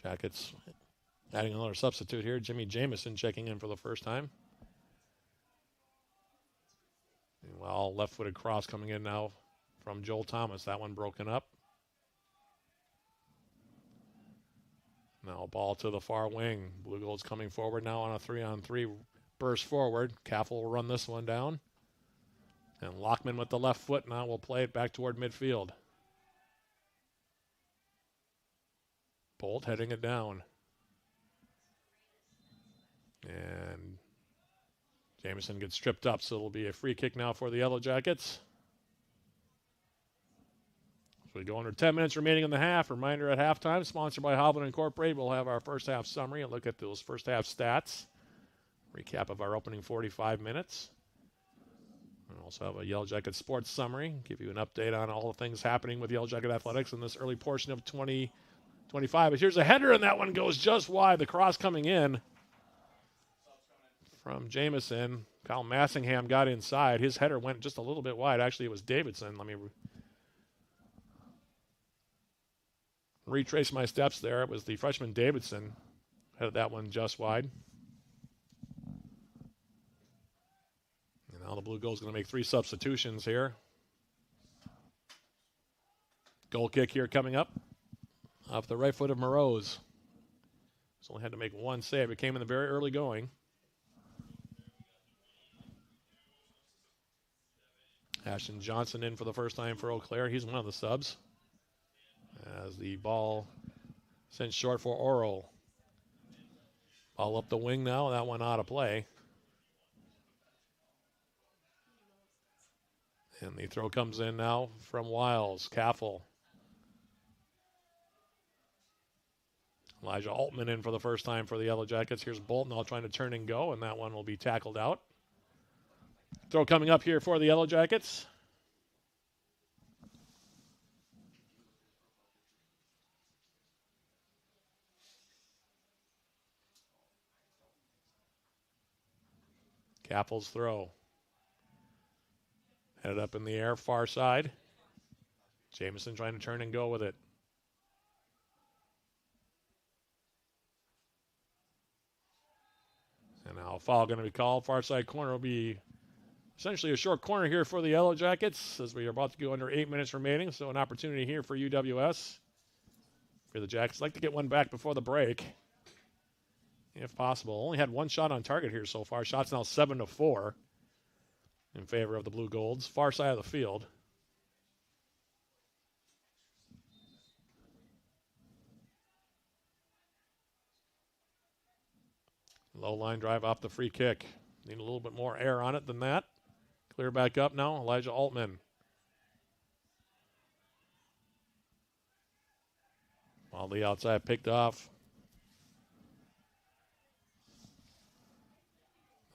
Jackets adding another substitute here. Jimmy Jamison checking in for the first time. Well, left-footed cross coming in now from Joel Thomas. That one broken up. Now ball to the far wing. Blue Gold's coming forward now on a 3-on-3 burst forward. Caffel will run this one down. And Lockman with the left foot now will play it back toward midfield. Bolt heading it down. And Jamison gets tripped up, so it'll be a free kick now for the Yellow Jackets. So we go under 10 minutes remaining in the half. Reminder at halftime, sponsored by Hovland Incorporated. We'll have our first half summary and look at those first half stats. Recap of our opening 45 minutes. We also have a Yellow Jacket sports summary. Give you an update on all the things happening with Yellow Jacket athletics in this early portion of 2025. But here's a header, and that one goes just wide. The cross coming in from Jamison. Kyle Massingham got inside. His header went just a little bit wide. Actually, it was Davidson. Let me retrace my steps there. It was the freshman Davidson. Headed that one just wide. And now the Blue Goals going to make 3 substitutions here. Goal kick here coming up off the right foot of Morose. He's only had to make 1 save. It came in the very early going. Ashton Johnson in for the first time for Eau Claire. He's one of the subs. As the ball sent short for Oro. Ball up the wing now. That one out of play. And the throw comes in now from Wiles. Caffel. Elijah Altman in for the first time for the Yellow Jackets. Here's Bolt now trying to turn and go, and that one will be tackled out. Throw coming up here for the Yellow Jackets. Cappel's throw. Headed up in the air, far side. Jamison trying to turn and go with it. And now a foul going to be called. Far side corner will be essentially a short corner here for the Yellow Jackets as we are about to go under 8 minutes remaining. So an opportunity here for UWS. For the Jackets, like to get one back before the break, if possible. Only had 1 shot on target here so far. Shots now 7-4 in favor of the Blue Golds. Far side of the field. Low line drive off the free kick. Need a little bit more air on it than that. Clear back up now. Elijah Altman. While the outside picked off.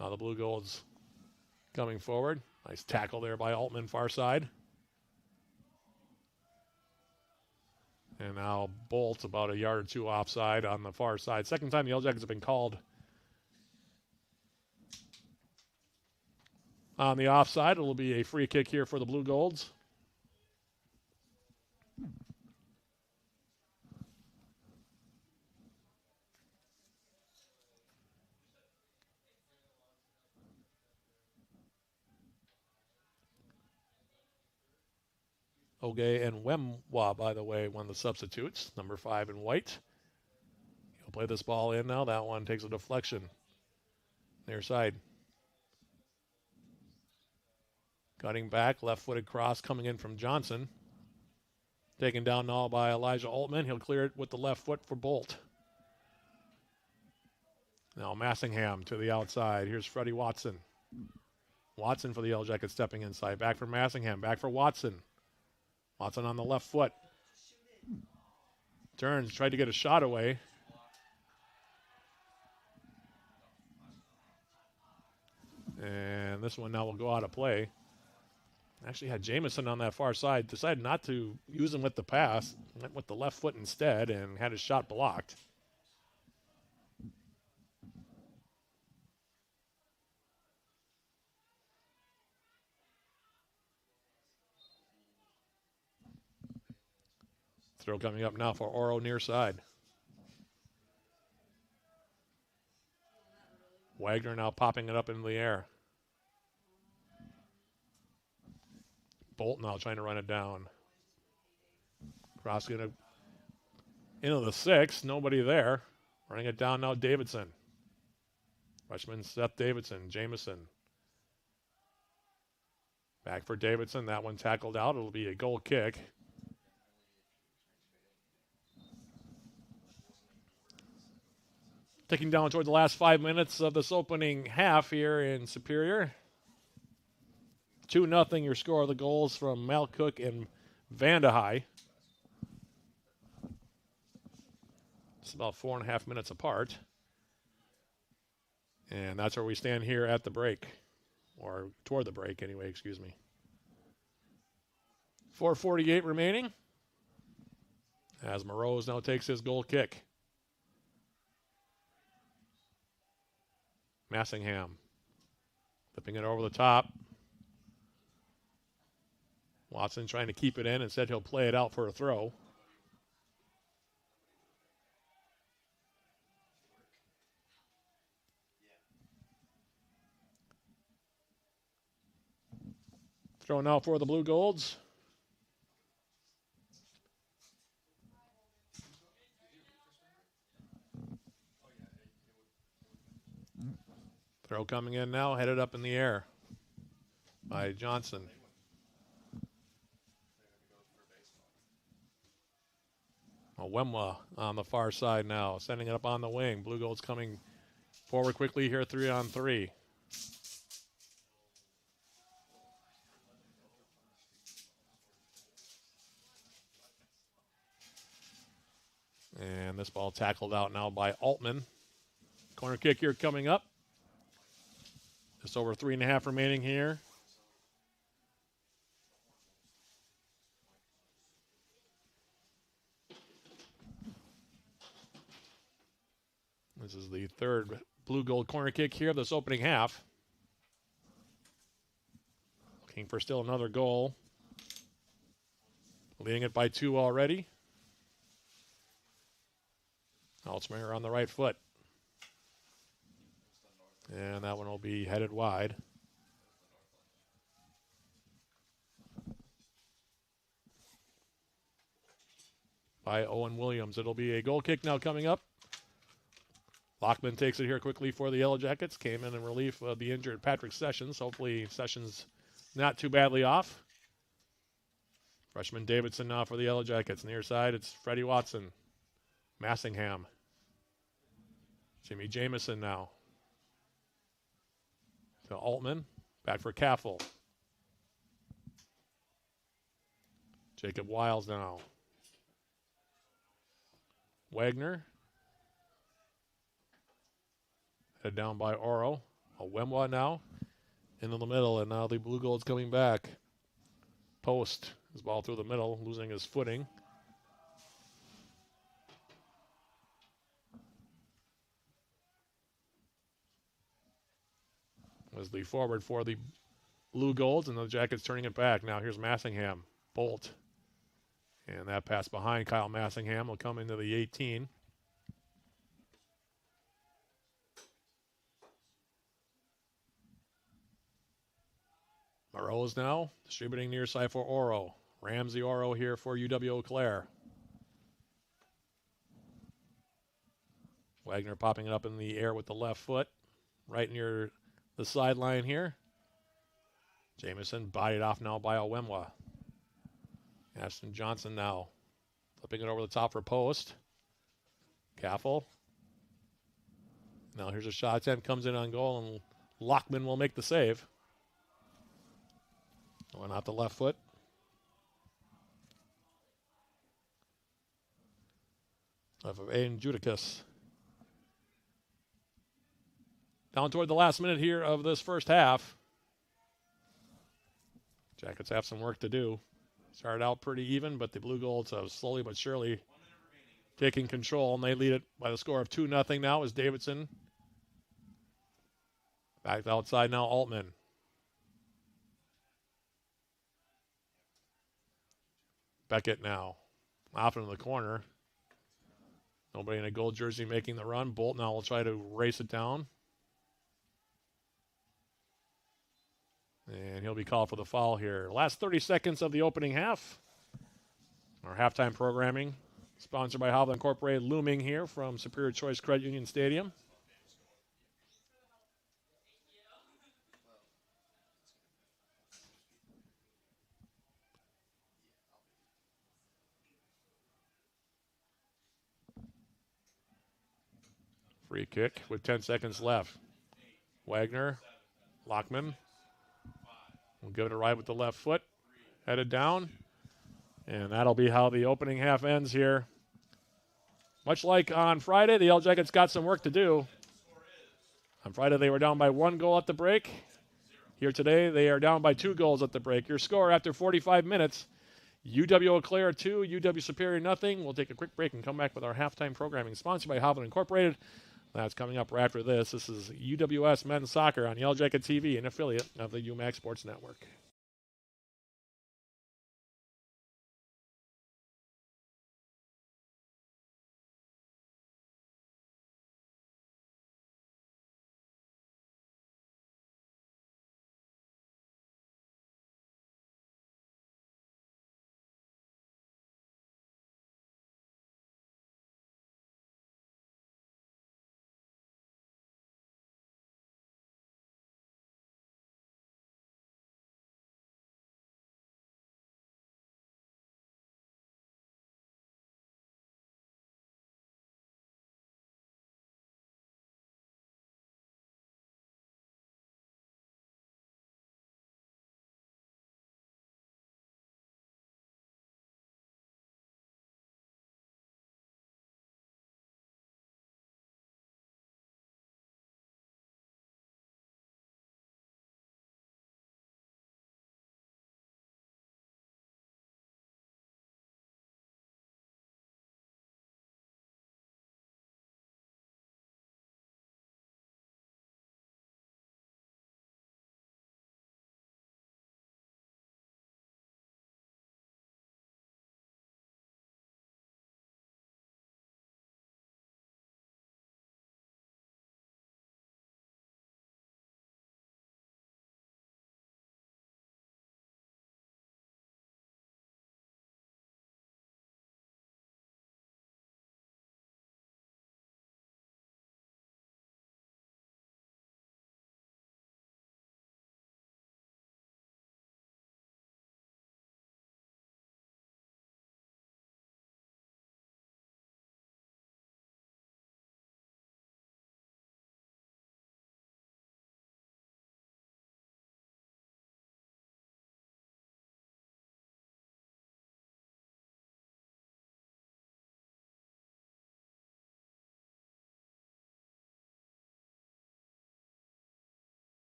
Now the Blue Golds coming forward. Nice tackle there by Altman, far side. And now Bolt about a yard or 2 offside on the far side. Second time the Yellow Jackets have been called on the offside. It will be a free kick here for the Blue Golds. Oge and Wemwa, by the way, one of the substitutes. Number 5 in white. He'll play this ball in now. That one takes a deflection. Near side. Cutting back, left-footed cross coming in from Johnson. Taken down now by Elijah Altman. He'll clear it with the left foot for Bolt. Now Massingham to the outside. Here's Freddie Watson. Watson for the Yellow Jackets stepping inside. Back for Massingham. Back for Watson. Watson on the left foot. Turns, tried to get a shot away. And this one now will go out of play. Actually had Jamison on that far side. Decided not to use him with the pass. Went with the left foot instead and had his shot blocked. Throw coming up now for Oro near side. Wagner now popping it up into the air. Bolt now trying to run it down. Cross going into the 6. Nobody there. Running it down now, Davidson. Freshman Seth Davidson. Jamison. Back for Davidson. That one tackled out. It'll be a goal kick. Ticking down toward the last 5 minutes of this opening half here in Superior. 2-0 your score. The goals from Malcook and Vandehei. It's about 4.5 minutes apart. And that's where we stand here at the break. Or toward the break anyway, excuse me. 4:48 remaining. As Morose now takes his goal kick. Massingham. Flipping it over the top. Watson trying to keep it in. Instead, he'll play it out for a throw. Thrown out for the Blue Golds. Throw coming in now, headed up in the air by Johnson. Wemwa on the far side now, sending it up on the wing. Blue Golds coming forward quickly here, 3-on-3. And this ball tackled out now by Altman. Corner kick here coming up. Just over 3.5 remaining here. This is the third Blue Gold corner kick here of this opening half. Looking for still another goal. Leading it by 2 already. Altsmeyer on the right foot. And that one will be headed wide. By Owen Williams. It'll be a goal kick now coming up. Lockman takes it here quickly for the Yellow Jackets. Came in relief of the injured Patrick Sessions. Hopefully Sessions not too badly off. Freshman Davidson now for the Yellow Jackets. Near side, it's Freddie Watson. Massingham. Jimmy Jamison now. To Altman. Back for Caffel. Jacob Wiles now. Wagner. Head down by Oro. Wemwa now. Into the middle, and now the Blue Gold's coming back. Post. His ball through the middle, losing his footing. Was the forward for the Blue Golds, and the Jackets turning it back. Now here's Massingham. Bolt. And that pass behind Kyle Massingham will come into the 18. Morose now distributing near side for Oro. Ramsey Oro here for UW-Eau Claire. Wagner popping it up in the air with the left foot. Right near the sideline here. Jamison bodied off now by Owemwa. Ashton Johnson now flipping it over the top for post. Caffel. Now here's a shot attempt, comes in on goal, and Lockman will make the save. Going out the left foot. Of Aiden Judicus. Down toward the last minute here of this first half. Jackets have some work to do. Started out pretty even, but the Blue Golds have slowly but surely taking control, and they lead it by the score of 2-0 now as Davidson. Back outside now, Altman. Beckett now. Off into the corner. Nobody in a gold jersey making the run. Bolt now will try to race it down. And he'll be called for the foul here. Last 30 seconds of the opening half. Our halftime programming, sponsored by Howland Incorporated, looming here from Superior Choice Credit Union Stadium. Free kick with 10 seconds left. Wagner, Lockman will give it a ride with the left foot. Headed down. And that'll be how the opening half ends here. Much like on Friday, the Yellow Jackets got some work to do. On Friday, they were down by 1 goal at the break. Here today, they are down by 2 goals at the break. Your score after 45 minutes, UW-Eau Claire 2, UW Superior nothing. We'll take a quick break and come back with our halftime programming, sponsored by Howland Incorporated. That's coming up right after this. This is UWS Men's Soccer on Yellow Jacket TV, an affiliate of the UMAC Sports Network.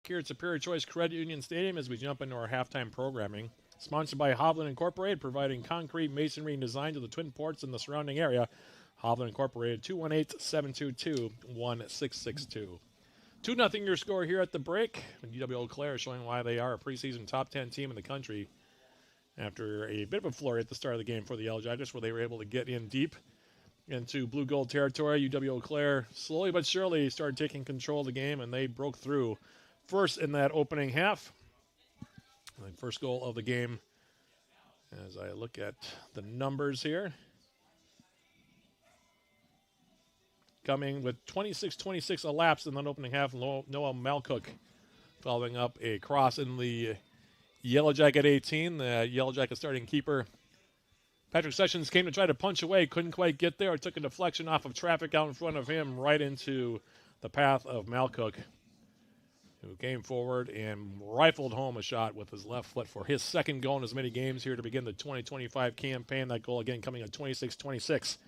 here at Superior Choice Credit Union Stadium as we jump into our halftime programming. Sponsored by Hovland Incorporated, providing concrete, masonry, and design to the Twin Ports and the surrounding area. Hovland Incorporated, 218-722-1662. 2-0 your score here at the break. UW-Eau Claire showing why they are a preseason top 10 team in the country after a bit of a flurry at the start of the game for the Yellow Jackets, where they were able to get in deep into blue-gold territory. UW-Eau Claire slowly but surely started taking control of the game, and they broke through first in that opening half. The first goal of the game, as I look at the numbers here, coming with 26-26 elapsed in that opening half. Noah Malcook following up a cross in the Yellow Jacket 18. The Yellow Jacket starting keeper, Patrick Sessions, came to try to punch away, couldn't quite get there. It took a deflection off of traffic out in front of him right into the path of Malcook, who came forward and rifled home a shot with his left foot for his second goal in as many games here to begin the 2025 campaign. That goal again coming at 26-26,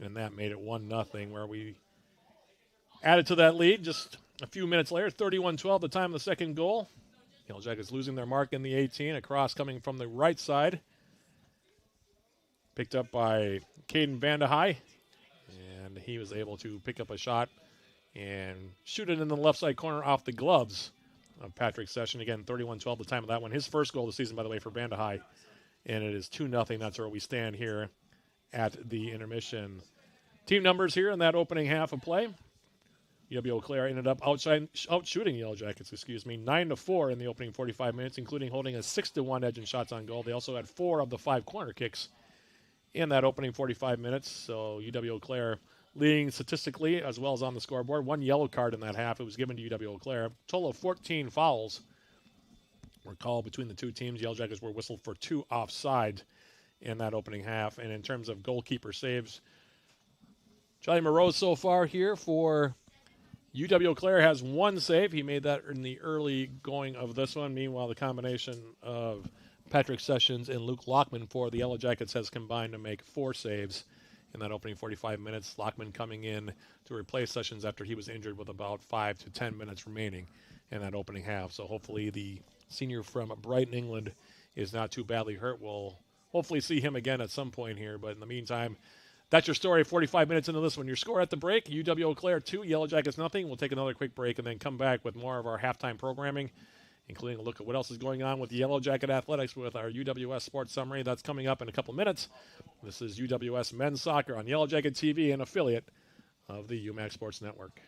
and that made it 1-0, where we added to that lead just a few minutes later. 31-12 the time of the second goal. Yellow Jackets losing their mark in the 18. A cross coming from the right side, picked up by Caden Vandehei, and he was able to pick up a shot and shoot it in the left side corner off the gloves of Patrick Session. Again, 31-12 the time of that one. His first goal of the season, by the way, for Vandehei, and it is 2-0. That's where we stand here at the intermission. Team numbers here in that opening half of play. UW-Eau Claire ended up outshooting Yellow Jackets, 9-4 in the opening 45 minutes, including holding a 6-1 edge in shots on goal. They also had 4 of the 5 corner kicks in that opening 45 minutes. So UW-Eau Claire leading statistically as well as on the scoreboard. 1 yellow card in that half. It was given to UW-Eau Claire. Total of 14 fouls were called between the two teams. Yellow Jackets were whistled for 2 offside in that opening half. And in terms of goalkeeper saves, Charlie Moreau so far here for UW-Eau Claire has 1 save. He made that in the early going of this one. Meanwhile, the combination of Patrick Sessions and Luke Lockman for the Yellow Jackets has combined to make 4 saves in that opening 45 minutes. Lockman coming in to replace Sessions after he was injured with about 5 to 10 minutes remaining in that opening half. So hopefully the senior from Brighton, England, is not too badly hurt. We'll hopefully see him again at some point here. But in the meantime, that's your story 45 minutes into this one. Your score at the break, UW-Eau Claire 2, Yellow Jackets nothing. We'll take another quick break and then come back with more of our halftime programming, including a look at what else is going on with Yellow Jacket Athletics with our UWS Sports Summary. That's coming up in a couple minutes. This is UWS Men's Soccer on Yellow Jacket TV, an affiliate of the UMAC Sports Network.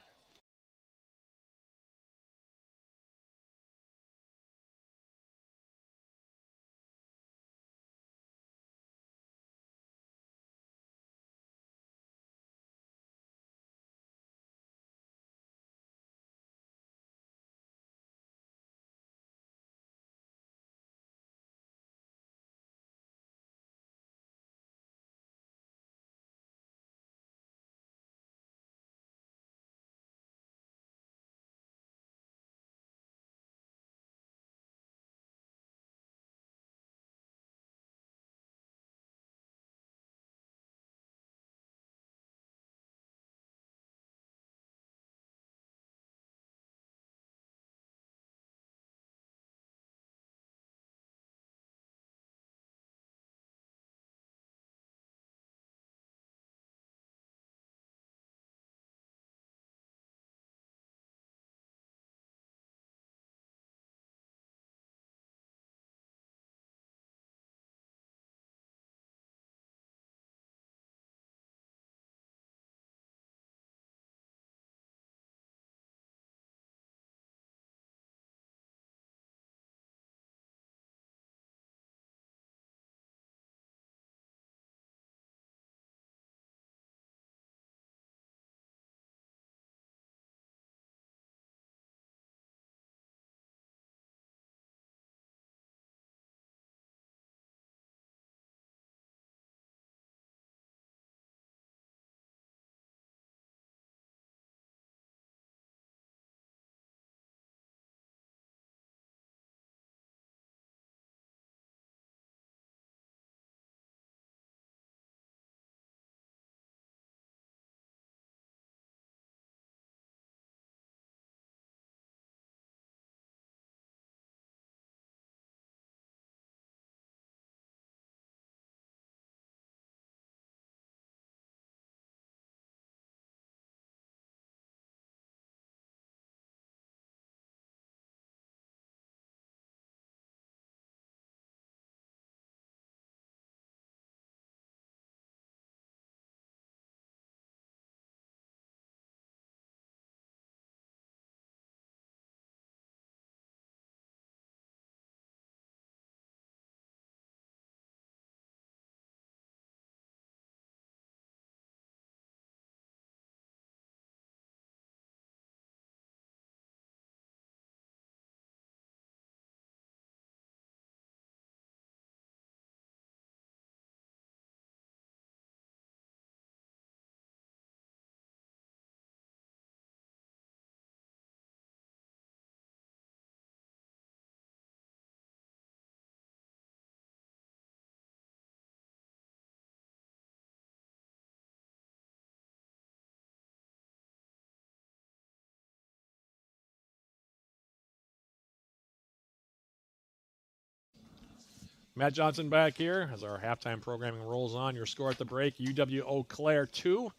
Matt Johnson back here as our halftime programming rolls on. Your score at the break, UW-Eau Claire 2,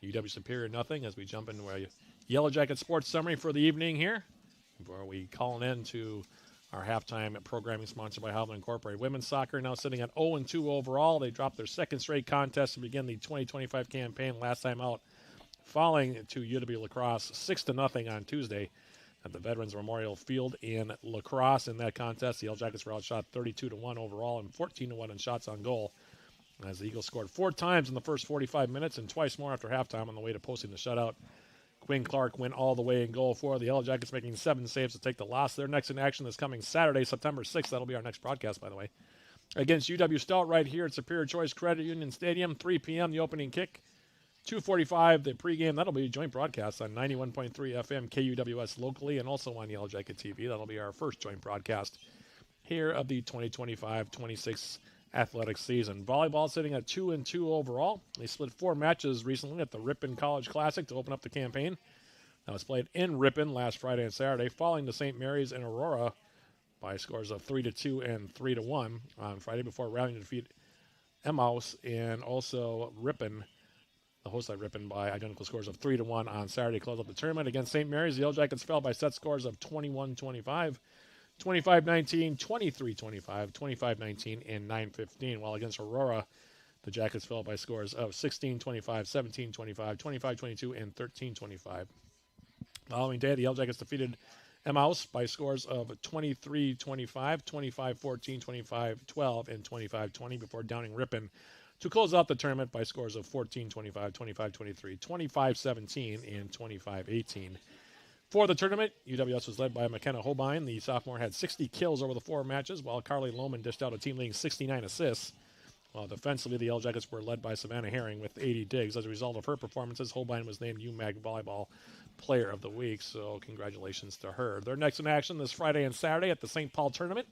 UW Superior nothing, as we jump into a Yellow Jacket sports summary for the evening here before we call in to our halftime programming sponsored by Howland Incorporated. Women's soccer now sitting at 0-2 overall. They dropped their second straight contest to begin the 2025 campaign. Last time out, falling to UW Lacrosse 6-0 on Tuesday at the Veterans Memorial Field in Lacrosse. In that contest, the Yellow Jackets were outshot 32-1 overall and 14-1 in shots on goal, as the Eagles scored 4 times in the first 45 minutes and twice more after halftime on the way to posting the shutout. Quinn Clark went all the way in goal for the Yellow Jackets, making 7 saves to take the loss. Their next in action is coming Saturday, September 6th. That'll be our next broadcast, by the way, against UW Stout right here at Superior Choice Credit Union Stadium. 3 p.m. the opening kick. 2:45 the pregame. That'll be a joint broadcast on 91.3 FM KUWS locally and also on Yellow Jacket TV. That'll be our first joint broadcast here of the 2025-26 athletic season. Volleyball sitting at 2-2 overall. They split 4 matches recently at the Ripon College Classic to open up the campaign. That was played in Ripon last Friday and Saturday, falling to St. Mary's and Aurora by scores of 3-2 and 3-1 on Friday before rallying to defeat Emmaus and also Ripon. The host at Ripon by identical scores of 3-1 on Saturday to close up the tournament. Against St. Mary's, the Yellow Jackets fell by set scores of 21-25, 25-19, 23-25, 25-19, and 9-15. While against Aurora, the Jackets fell by scores of 16-25, 17-25, 25-22, and 13-25. Following day, the Yellow Jackets defeated Emmaus by scores of 23-25, 25-14, 25-12, and 25-20 before downing Ripon to close out the tournament by scores of 14-25, 25-23, 25-17, and 25-18. For the tournament, UWS was led by McKenna Holbein. The sophomore had 60 kills over the 4 matches, while Carly Lohman dished out a team-leading 69 assists. While defensively, the Yellow Jackets were led by Savannah Herring with 80 digs. As a result of her performances, Holbein was named UMAG Volleyball Player of the Week, so congratulations to her. Their next in action this Friday and Saturday at the St. Paul Tournament,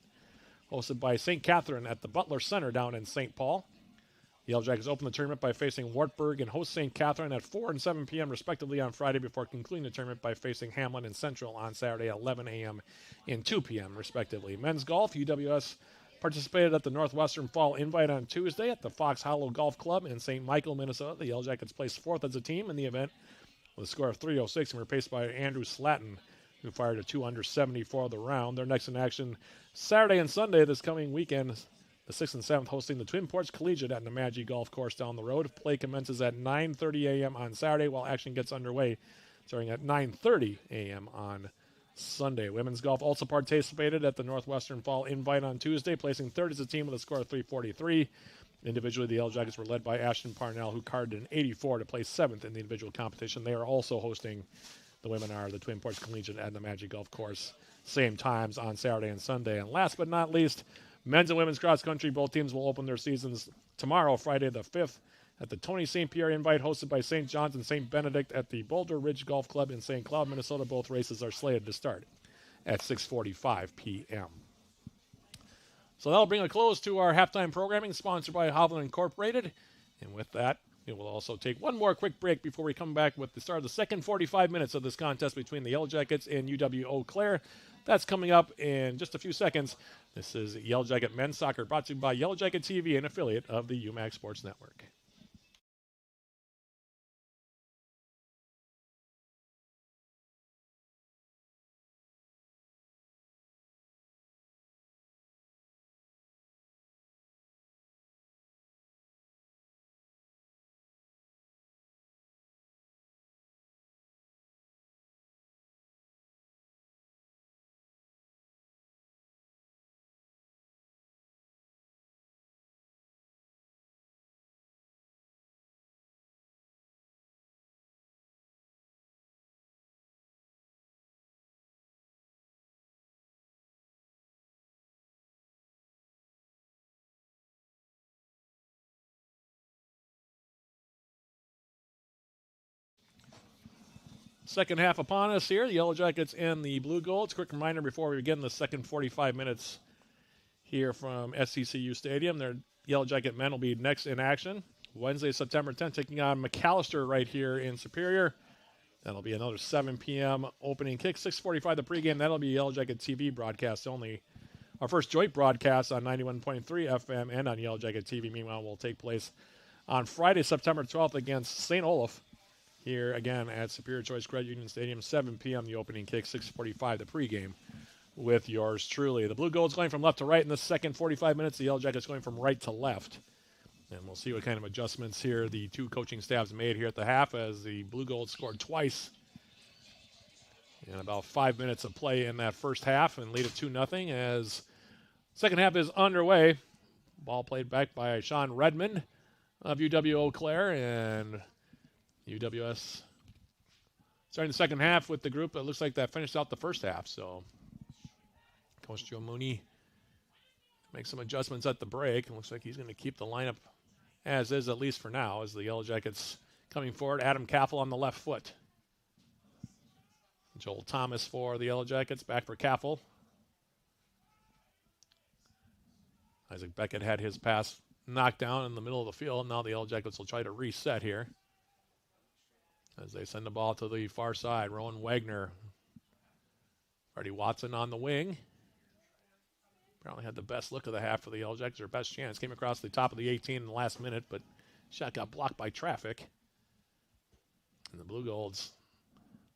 hosted by St. Catherine at the Butler Center down in St. Paul. The Yellow Jackets open the tournament by facing Wartburg and host St. Catherine at 4 and 7 p.m. respectively on Friday before concluding the tournament by facing Hamlin and Central on Saturday at 11 a.m. and 2 p.m. respectively. Men's golf, UWS participated at the Northwestern Fall Invite on Tuesday at the Fox Hollow Golf Club in St. Michael, Minnesota. The Yellow Jackets placed 4th as a team in the event with a score of 306 and were paced by Andrew Slatton, who fired a 2 under 70 for the round. They're next in action Saturday and Sunday this coming weekend. The 6th and 7th hosting the Twin Ports Collegiate at Nemadji Golf Course down the road. Play commences at 9:30 a.m. on Saturday, while action gets underway starting at 9:30 a.m. on Sunday. Women's golf also participated at the Northwestern Fall Invite on Tuesday, placing 3rd as a team with a score of 343. Individually, the Yellow Jackets were led by Ashton Parnell, who carded an 84 to place 7th in the individual competition. They are also hosting, the women are, the Twin Ports Collegiate at Nemadji Golf Course, same times on Saturday and Sunday. And last but not least, men's and women's cross country, both teams will open their seasons tomorrow, Friday the 5th, at the Tony St. Pierre Invite, hosted by St. John's and St. Benedict at the Boulder Ridge Golf Club in St. Cloud, Minnesota. Both races are slated to start at 6:45 p.m. So that'll bring a close to our halftime programming, sponsored by Howland Incorporated. And with that, we will also take one more quick break before we come back with the start of the second 45 minutes of this contest between the Yellow Jackets and UW-Eau Claire. That's coming up in just a few seconds. This is Yellow Jacket Men's Soccer, brought to you by Yellow Jacket TV, an affiliate of the UMAG Sports Network. Second half upon us here. The Yellow Jackets and the Blue Golds. Quick reminder before we begin the second 45 minutes here from SCCU Stadium. Their Yellow Jacket men will be next in action Wednesday, September 10th, taking on McAllister right here in Superior. That'll be another 7 p.m. opening kick. 6:45 the pregame. That'll be Yellow Jacket TV broadcast only. Our first joint broadcast on 91.3 FM and on Yellow Jacket TV, meanwhile, will take place on Friday, September 12th against St. Olaf. Here again at Superior Choice Credit Union Stadium, 7 p.m. the opening kick, 6:45 the pregame with yours truly. The Blue Gold's going from left to right in the second 45 minutes. The Yellow Jackets going from right to left. And we'll see what kind of adjustments here the two coaching staffs made here at the half, as the Blue Gold scored twice in about 5 minutes of play in that first half and lead it 2-0 as second half is underway. Ball played back by Sean Redmond of UW-Eau Claire, and UWS starting the second half with the group. It looks like that finished out the first half. So Coach Joe Mooney makes some adjustments at the break. It looks like he's going to keep the lineup as is, at least for now, as the Yellow Jackets coming forward. Adam Caffel on the left foot. Joel Thomas for the Yellow Jackets, back for Caffel. Isaac Beckett had his pass knocked down in the middle of the field. Now the Yellow Jackets will try to reset here as they send the ball to the far side. Rowan Wagner. Freddie Watson on the wing. Apparently had the best look of the half for the Yellow Jackets, their best chance. Came across the top of the 18 in the last minute, but shot got blocked by traffic. And the Blue Golds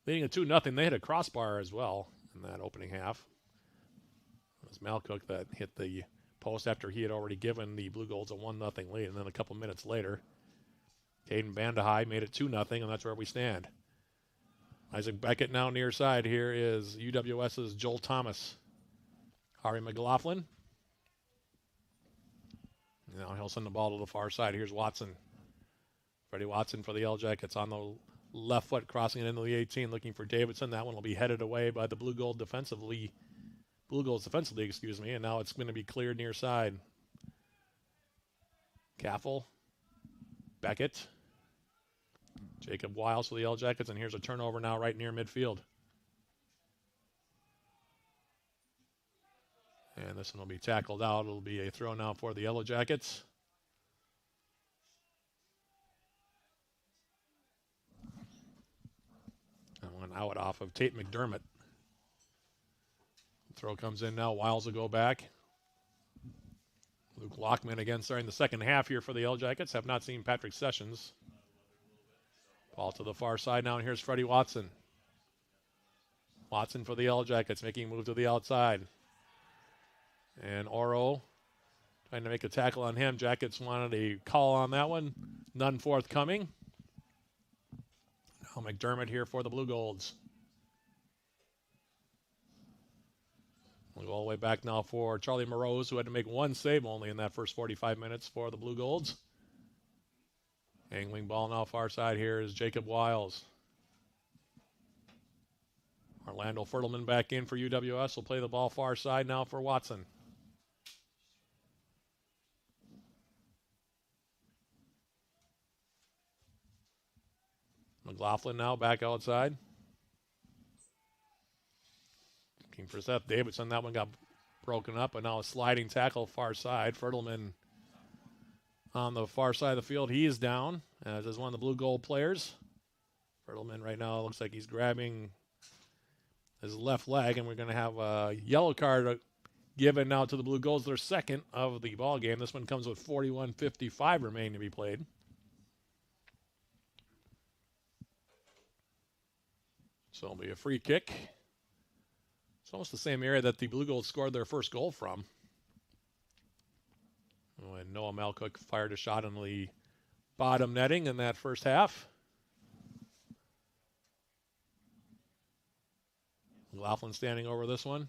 leading at 2-0. They hit a crossbar as well in that opening half. It was Malcook that hit the post after he had already given the Blue Golds a 1-0 lead. And then a couple minutes later, Caden Bandahai made it 2-0, and that's where we stand. Isaac Beckett now near side. Here is UWS's Joel Thomas. Harry McLaughlin. Now he'll send the ball to the far side. Here's Watson. Freddie Watson for the Yellow Jackets on the left foot, crossing it into the 18, looking for Davidson. That one will be headed away by the Blue Golds defensively, and now it's going to be cleared near side. Caffel, Beckett, Jacob Wiles for the Yellow Jackets, and here's a turnover now right near midfield. And this one will be tackled out. It'll be a throw now for the Yellow Jackets. And one out off of Tate McDermott. Throw comes in now. Wiles will go back. Luke Lockman again starting the second half here for the Yellow Jackets. Have not seen Patrick Sessions. Ball to the far side now, and here's Freddie Watson. Watson for the Yellow Jackets, making a move to the outside. And Oro trying to make a tackle on him. Jackets wanted a call on that one. None forthcoming. Now McDermott here for the Blue Golds. We'll go all the way back now for Charlie Morose, who had to make one save only in that first 45 minutes for the Blue Golds. Angling ball now far side. Here is Jacob Wiles. Orlando Fertelman back in for UWS. Will play the ball far side now for Watson. McLaughlin now back outside. Looking for Seth Davidson. That one got broken up, but now a sliding tackle far side. Fertelman on the far side of the field. He is down, as is one of the Blue Gold players. Fertelman right now looks like he's grabbing his left leg, and we're going to have a yellow card given now to the Blue Golds, their second of the ball game. This one comes with 41:55 remaining to be played. So it'll be a free kick. It's almost the same area that the Blue Golds scored their first goal from, when Noah Malcook fired a shot on the bottom netting in that first half. McLaughlin standing over this one.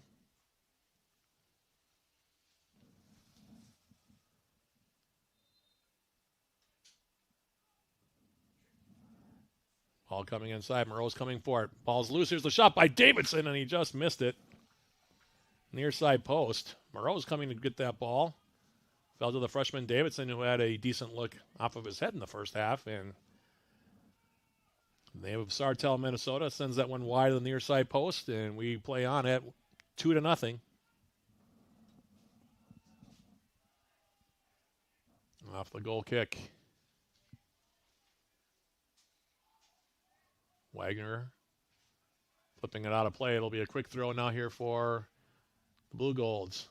Ball coming inside. Moreau's coming for it. Ball's loose. Here's the shot by Davidson, and he just missed it. Near side post. Moreau's coming to get that ball. Fell to the freshman Davidson, who had a decent look off of his head in the first half. And they have Sartell, Minnesota, sends that one wide of the near side post, and we play on it 2-0. Off the goal kick. Wagner flipping it out of play. It'll be a quick throw now here for the Blue Golds.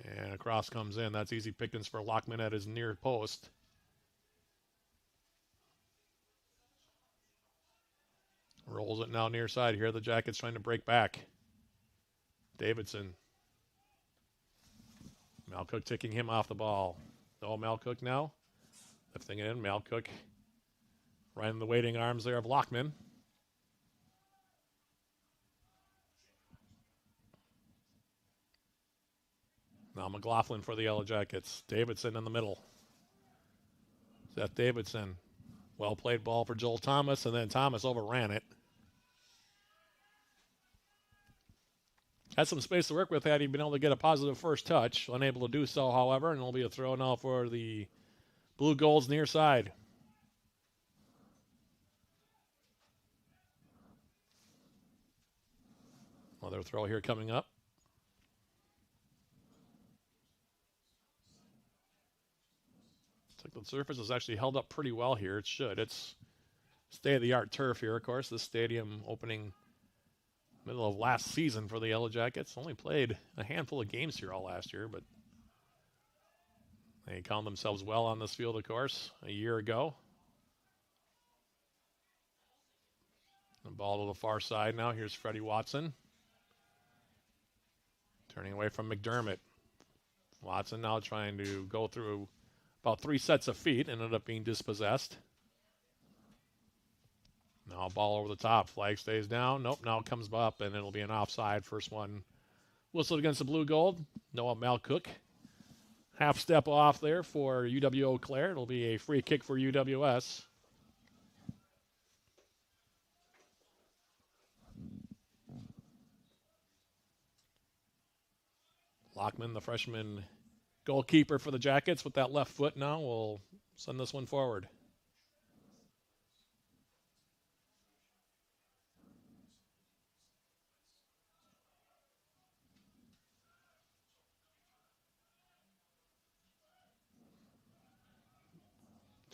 And across comes in. That's easy pickings for Lockman at his near post. Rolls it now near side here. The Jackets trying to break back. Davidson. Malcook ticking him off the ball. Oh, Malcook now. Lifting it in. Malcook right in the waiting arms there of Lockman. Now McLaughlin for the Yellow Jackets. Davidson in the middle. Seth Davidson. Well played ball for Joel Thomas, and then Thomas overran it. Had some space to work with had he been able to get a positive first touch. Unable to do so, however, and it'll be a throw now for the Blue Golds near side. Another throw here coming up. Looks like the surface is actually held up pretty well here. It should. It's state-of-the-art turf here, of course. This stadium opening middle of last season for the Yellow Jackets. Only played a handful of games here all last year, but they count themselves well on this field, of course, a year ago. The ball to the far side now. Here's Freddie Watson. Turning away from McDermott. Watson now trying to go through about 3 sets of feet. Ended up being dispossessed. Now ball over the top. Flag stays down. Nope, now it comes up, and it'll be an offside. First one whistled against the Blue Gold. Noah Malcook. Half step off there for UW-Eau Claire. It'll be a free kick for UWS. Lockman, the freshman goalkeeper for the Jackets, with that left foot now, will send this one forward.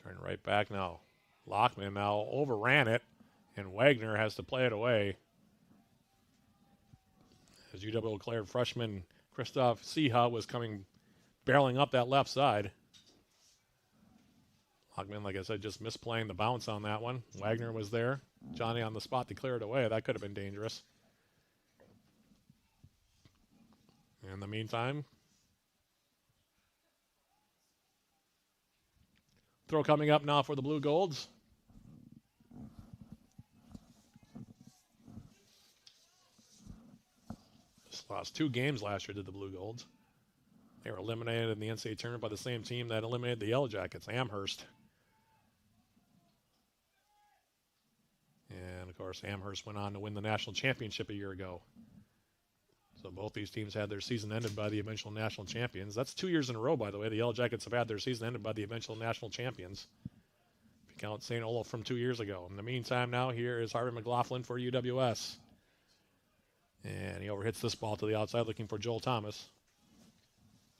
Turn right back now. Lockman now overran it, and Wagner has to play it away. As UW-Eau Claire freshman Christoph Seha was coming barreling up that left side. Lockman, like I said, just misplaying the bounce on that one. Wagner was there. Johnny on the spot to clear it away. That could have been dangerous. In the meantime, throw coming up now for the Blue Golds. Just lost 2 games last year to the Blue Golds. They were eliminated in the NCAA tournament by the same team that eliminated the Yellow Jackets, Amherst. And, of course, Amherst went on to win the national championship a year ago. So both these teams had their season ended by the eventual national champions. That's 2 years in a row, by the way. The Yellow Jackets have had their season ended by the eventual national champions. If you count St. Olaf from 2 years ago. In the meantime, now here is Harvey McLaughlin for UWS. And he overhits this ball to the outside, looking for Joel Thomas.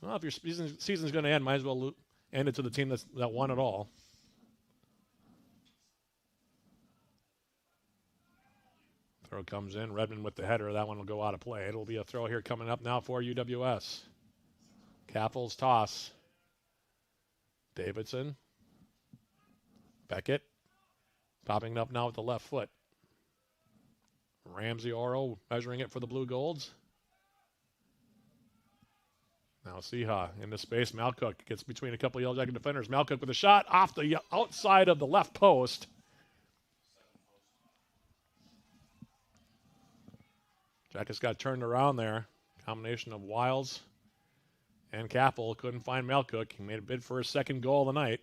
Well, if your season's going to end, might as well end it to the team that won it all. Throw comes in. Redmond with the header. That one will go out of play. It'll be a throw here coming up now for UWS. Kappel's toss. Davidson. Beckett. Popping up now with the left foot. Ramsey Oro measuring it for the Blue Golds. Now Seha into space. Malcook gets between a couple of Yellow Jacket defenders. Malcook with a shot off the outside of the left post. Jackets got turned around there. Combination of Wiles and Kappel. Couldn't find Malcook. He made a bid for his second goal of the night.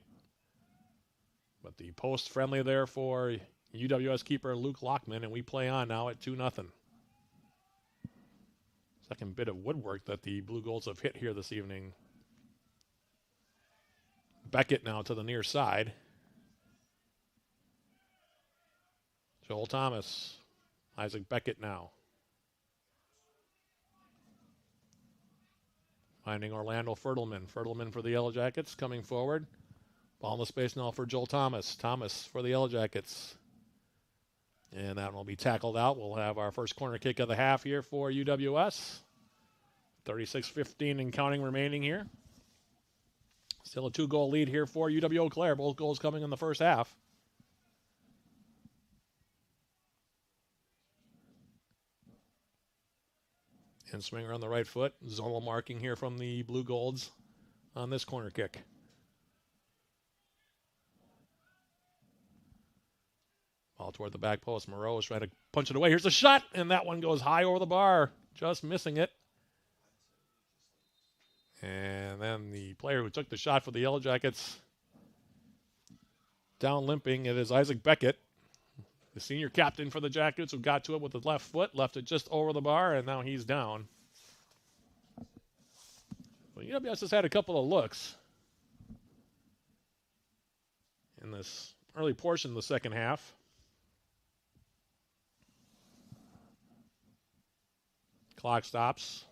But the post friendly there for UWS keeper Luke Lockman, and we play on now at 2-0. Second bit of woodwork that the Blue Golds have hit here this evening. Beckett now to the near side. Joel Thomas. Isaac Beckett now. Finding Orlando Fertelman. Fertelman for the Yellow Jackets coming forward. Ball in the space now for Joel Thomas. Thomas for the Yellow Jackets. And that will be tackled out. We'll have our first corner kick of the half here for UWS. 36-15 and counting remaining here. Still a 2-goal lead here for UW-Eau Claire. Both goals coming in the first half. And swinger on the right foot. Zonal marking here from the Blue Golds on this corner kick. Ball toward the back post. Moreau is trying to punch it away. Here's the shot, and that one goes high over the bar. Just missing it. And then the player who took the shot for the Yellow Jackets down limping. It is Isaac Beckett, the senior captain for the Jackets, who got to it with his left foot, left it just over the bar, and now he's down. Well, UWS has had a couple of looks in this early portion of the second half. Clock stops.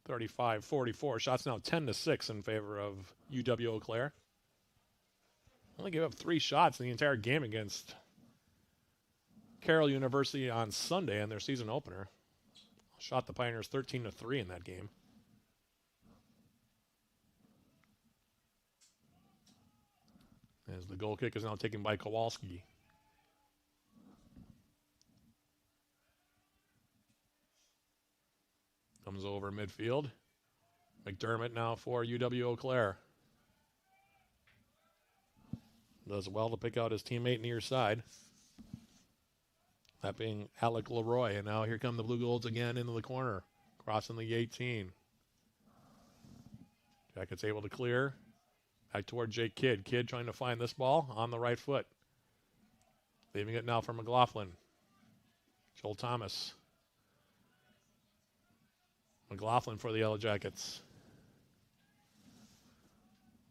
35-44. Shots now 10-6 in favor of UW-Eau Claire. Only gave up 3 shots in the entire game against Carroll University on Sunday in their season opener. Shot the Pioneers 13-3 in that game. As the goal kick is now taken by Kowalski. Comes over midfield. McDermott now for UW-Eau Claire. Does well to pick out his teammate near side. That being Alec Leroy. And now here come the Blue Golds again into the corner. Crossing the 18. Jackets able to clear. Back toward Jake Kidd. Kidd trying to find this ball on the right foot. Leaving it now for McLaughlin. Joel Thomas. McLaughlin for the Yellow Jackets.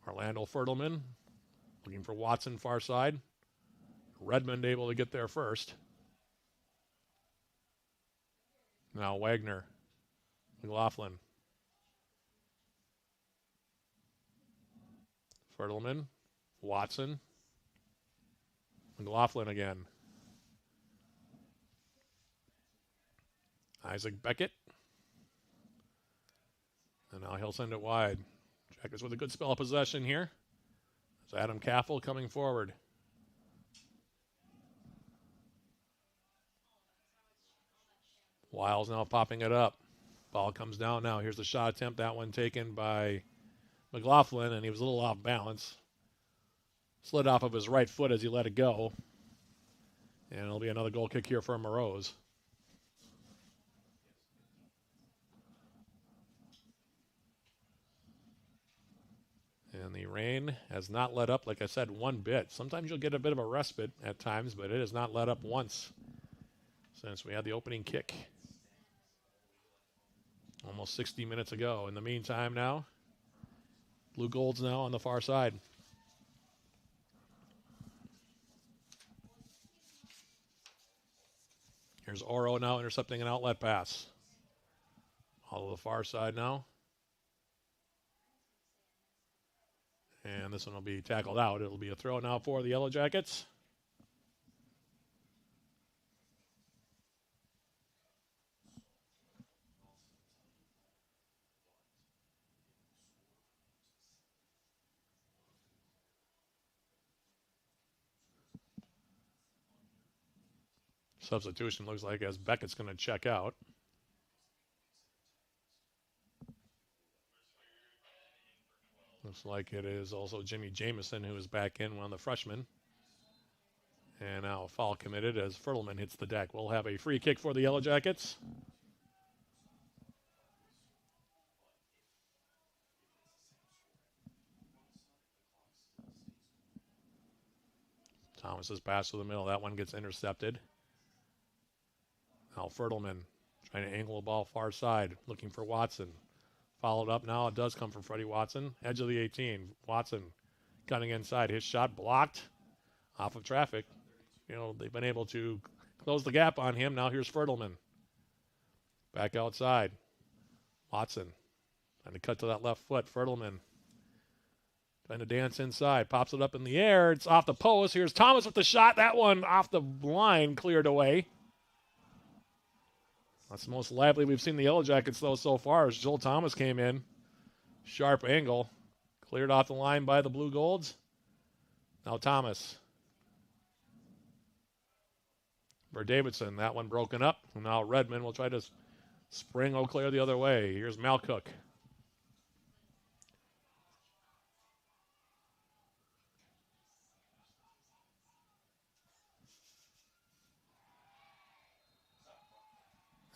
Orlando Fertelman looking for Watson far side. Redmond able to get there first. Now Wagner. McLaughlin. Fertelman. Watson. McLaughlin again. Isaac Beckett. And now he'll send it wide. Jackets with a good spell of possession here. It's Adam Caffel coming forward. Wiles now popping it up. Ball comes down now. Here's the shot attempt. That one taken by McLaughlin, and he was a little off balance. Slid off of his right foot as he let it go. And it'll be another goal kick here for Morose. And the rain has not let up, like I said, one bit. Sometimes you'll get a bit of a respite at times, but it has not let up once since we had the opening kick almost 60 minutes ago. In the meantime now, Blue Golds now on the far side. Here's Oro now intercepting an outlet pass. All to the far side now. And this one will be tackled out. It'll be a throw now for the Yellow Jackets. Substitution looks like as Beckett's going to check out. Looks like it is also Jimmy Jamison who is back in, one of the freshmen. And now a foul committed as Fertelman hits the deck. We'll have a free kick for the Yellow Jackets. Thomas's pass to the middle. That one gets intercepted. Now Fertelman trying to angle the ball far side, looking for Watson. Followed up now. It does come from Freddie Watson. Edge of the 18. Watson cutting inside. His shot blocked off of traffic. You know, they've been able to close the gap on him. Now here's Fertelman. Back outside. Watson trying to cut to that left foot. Fertelman trying to dance inside. Pops it up in the air. It's off the post. Here's Thomas with the shot. That one off the line, cleared away. That's the most lively we've seen the Yellow Jackets, though, so far, as Joel Thomas came in. Sharp angle. Cleared off the line by the Blue Golds. Now Thomas. For Davidson, that one broken up. And now Redmond will try to spring Eau Claire the other way. Here's Malcook.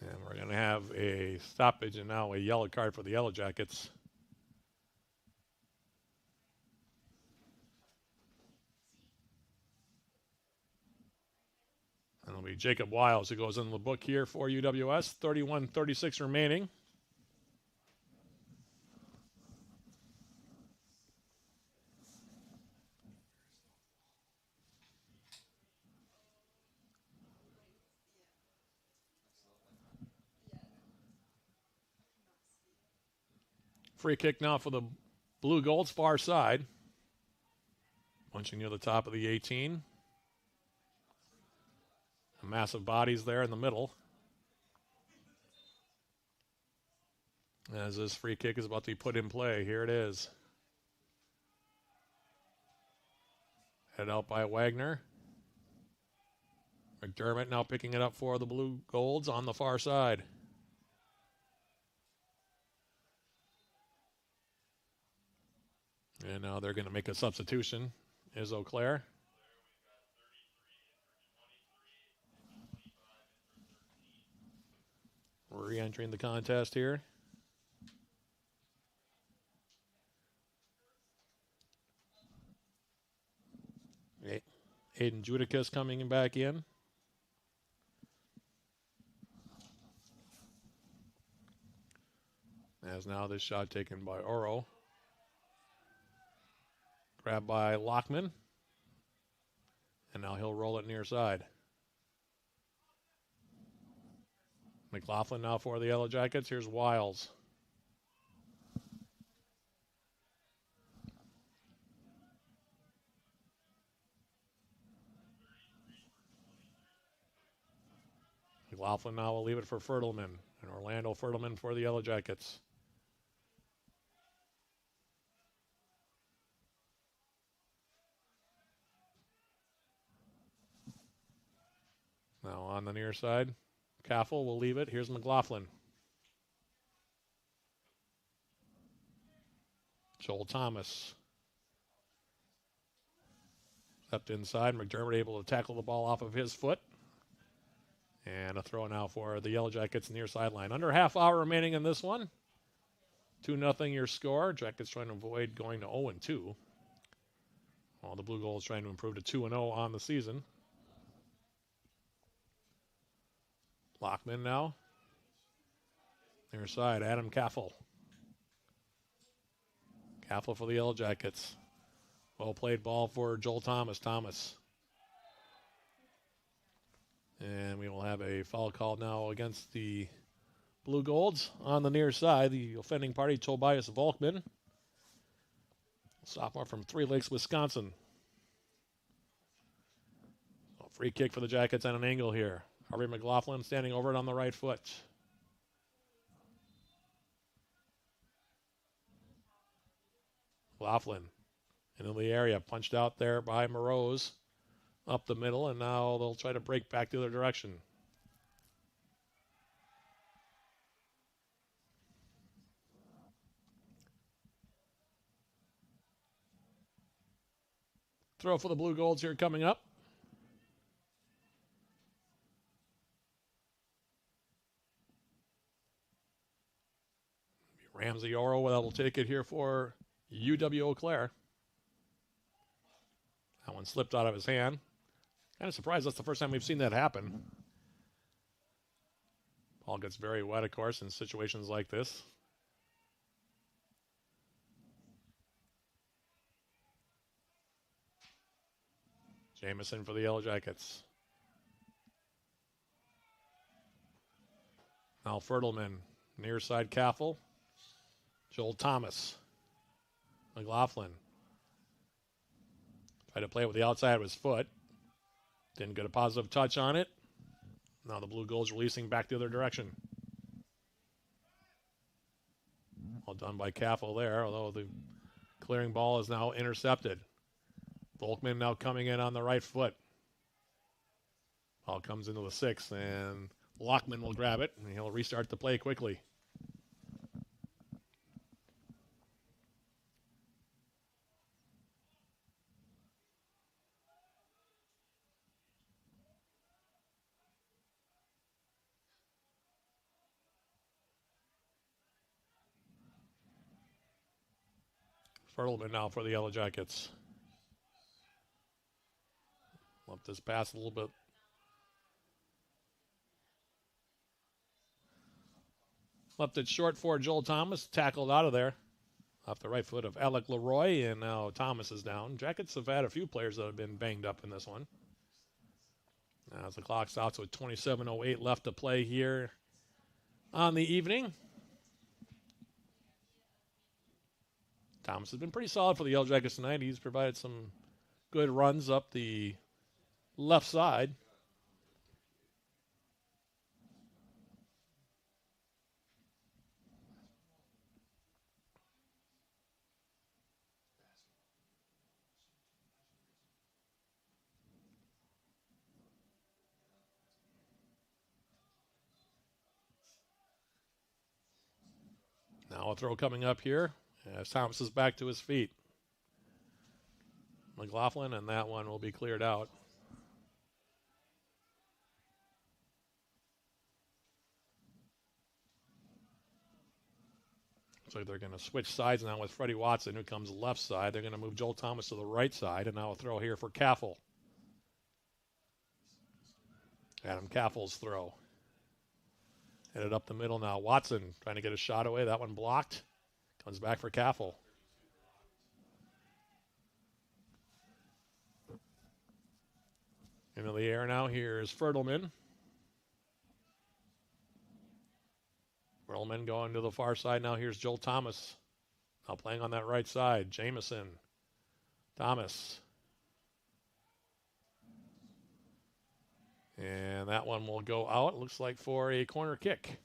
And we're going to have a stoppage and now a yellow card for the Yellow Jackets. And it'll be Jacob Wiles who goes in the book here for UWS. 31-36 remaining. Free kick now for the Blue Golds, far side. Punching near the top of the 18. Massive bodies there in the middle. As this free kick is about to be put in play, here it is. Headed out by Wagner. McDermott now picking it up for the Blue Golds on the far side. And now they're going to make a substitution. Is Eau Claire. We're re-entering the contest here. Aiden Judicus coming back in. As now this shot taken by Oro. Grabbed by Lockman. And now he'll roll it near side. McLaughlin now for the Yellow Jackets. Here's Wiles. McLaughlin now will leave it for Fertelman. And Orlando Fertelman for the Yellow Jackets. Now on the near side, Caffel will leave it. Here's McLaughlin. Joel Thomas. Stepped inside. McDermott able to tackle the ball off of his foot. And a throw now for the Yellow Jackets near sideline. Under half hour remaining in this one. 2-0 your score. Jackets trying to avoid going to 0-2. While the Blue Golds trying to improve to 2-0 on the season. Lockman now. Near side, Adam Caffel. Caffel for the Yellow Jackets. Well played ball for Joel Thomas. Thomas. And we will have a foul call now against the Blue Golds on the near side. The offending party, Tobias Volkman. Sophomore from Three Lakes, Wisconsin. So free kick for the Jackets on an angle here. Harvey McLaughlin standing over it on the right foot. McLaughlin into the area, punched out there by Morose up the middle, and now they'll try to break back the other direction. Throw for the Blue Golds here coming up. Ramsey Oro will take it here for UW-Eau Claire. That one slipped out of his hand. Kind of surprised that's the first time we've seen that happen. Ball gets very wet, of course, in situations like this. Jamison for the Yellow Jackets. Now Fertelman, near side Caffel. Joel Thomas. McLaughlin. Tried to play it with the outside of his foot. Didn't get a positive touch on it. Now the Blue Golds releasing back the other direction. Well done by Caffel there, although the clearing ball is now intercepted. Volkman now coming in on the right foot. Ball comes into the 6th, and Lockman will grab it, and he'll restart the play quickly. Fertleman now for the Yellow Jackets. Left this pass a little bit. Left it short for Joel Thomas. Tackled out of there. Off the right foot of Alec Leroy, and now Thomas is down. Jackets have had a few players that have been banged up in this one. Now as the clock stops with 27:08 left to play here on the evening. Thomas has been pretty solid for the Yellow Jackets tonight. He's provided some good runs up the left side. Now a throw coming up here as Thomas is back to his feet. McLaughlin, and that one will be cleared out. So they're going to switch sides now with Freddie Watson, who comes left side. They're going to move Joel Thomas to the right side, and now a throw here for Caffel. Adam Caffel's throw. Headed up the middle now. Watson trying to get a shot away. That one blocked. Comes back for Caffel. Into the air now. Here's Fertleman. Fertleman going to the far side. Now here's Joel Thomas. Now playing on that right side. Jamison. Thomas. And that one will go out. Looks like for a corner kick.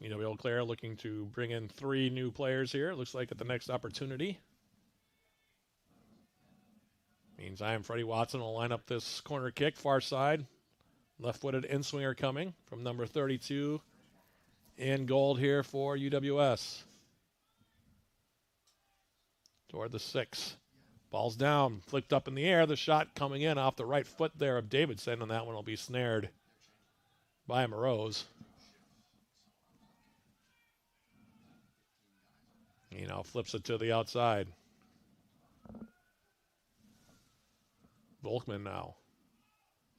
UW-Eau Claire looking to bring in 3 new players here. Looks like at the next opportunity. Means Freddie Watson will line up this corner kick, far side. Left-footed in-swinger coming from number 32 in gold here for UWS. Toward the 6. Ball's down, flicked up in the air. The shot coming in off the right foot there of Davidson, and that one will be snared by Morose. He now flips it to the outside. Volkman now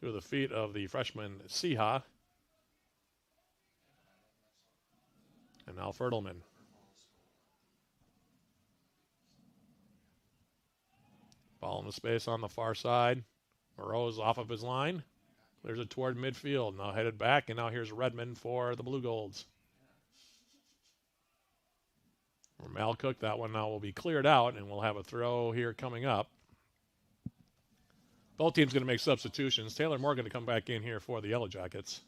through the feet of the freshman Siha. And now Fertleman. Ball in the space on the far side. Morose off of his line. Clears it toward midfield. Now headed back, and now here's Redmond for the Blue Golds. For Malcook, that one now will be cleared out, and we'll have a throw here coming up. Both teams going to make substitutions. Taylor Moore going to come back in here for the Yellow Jackets.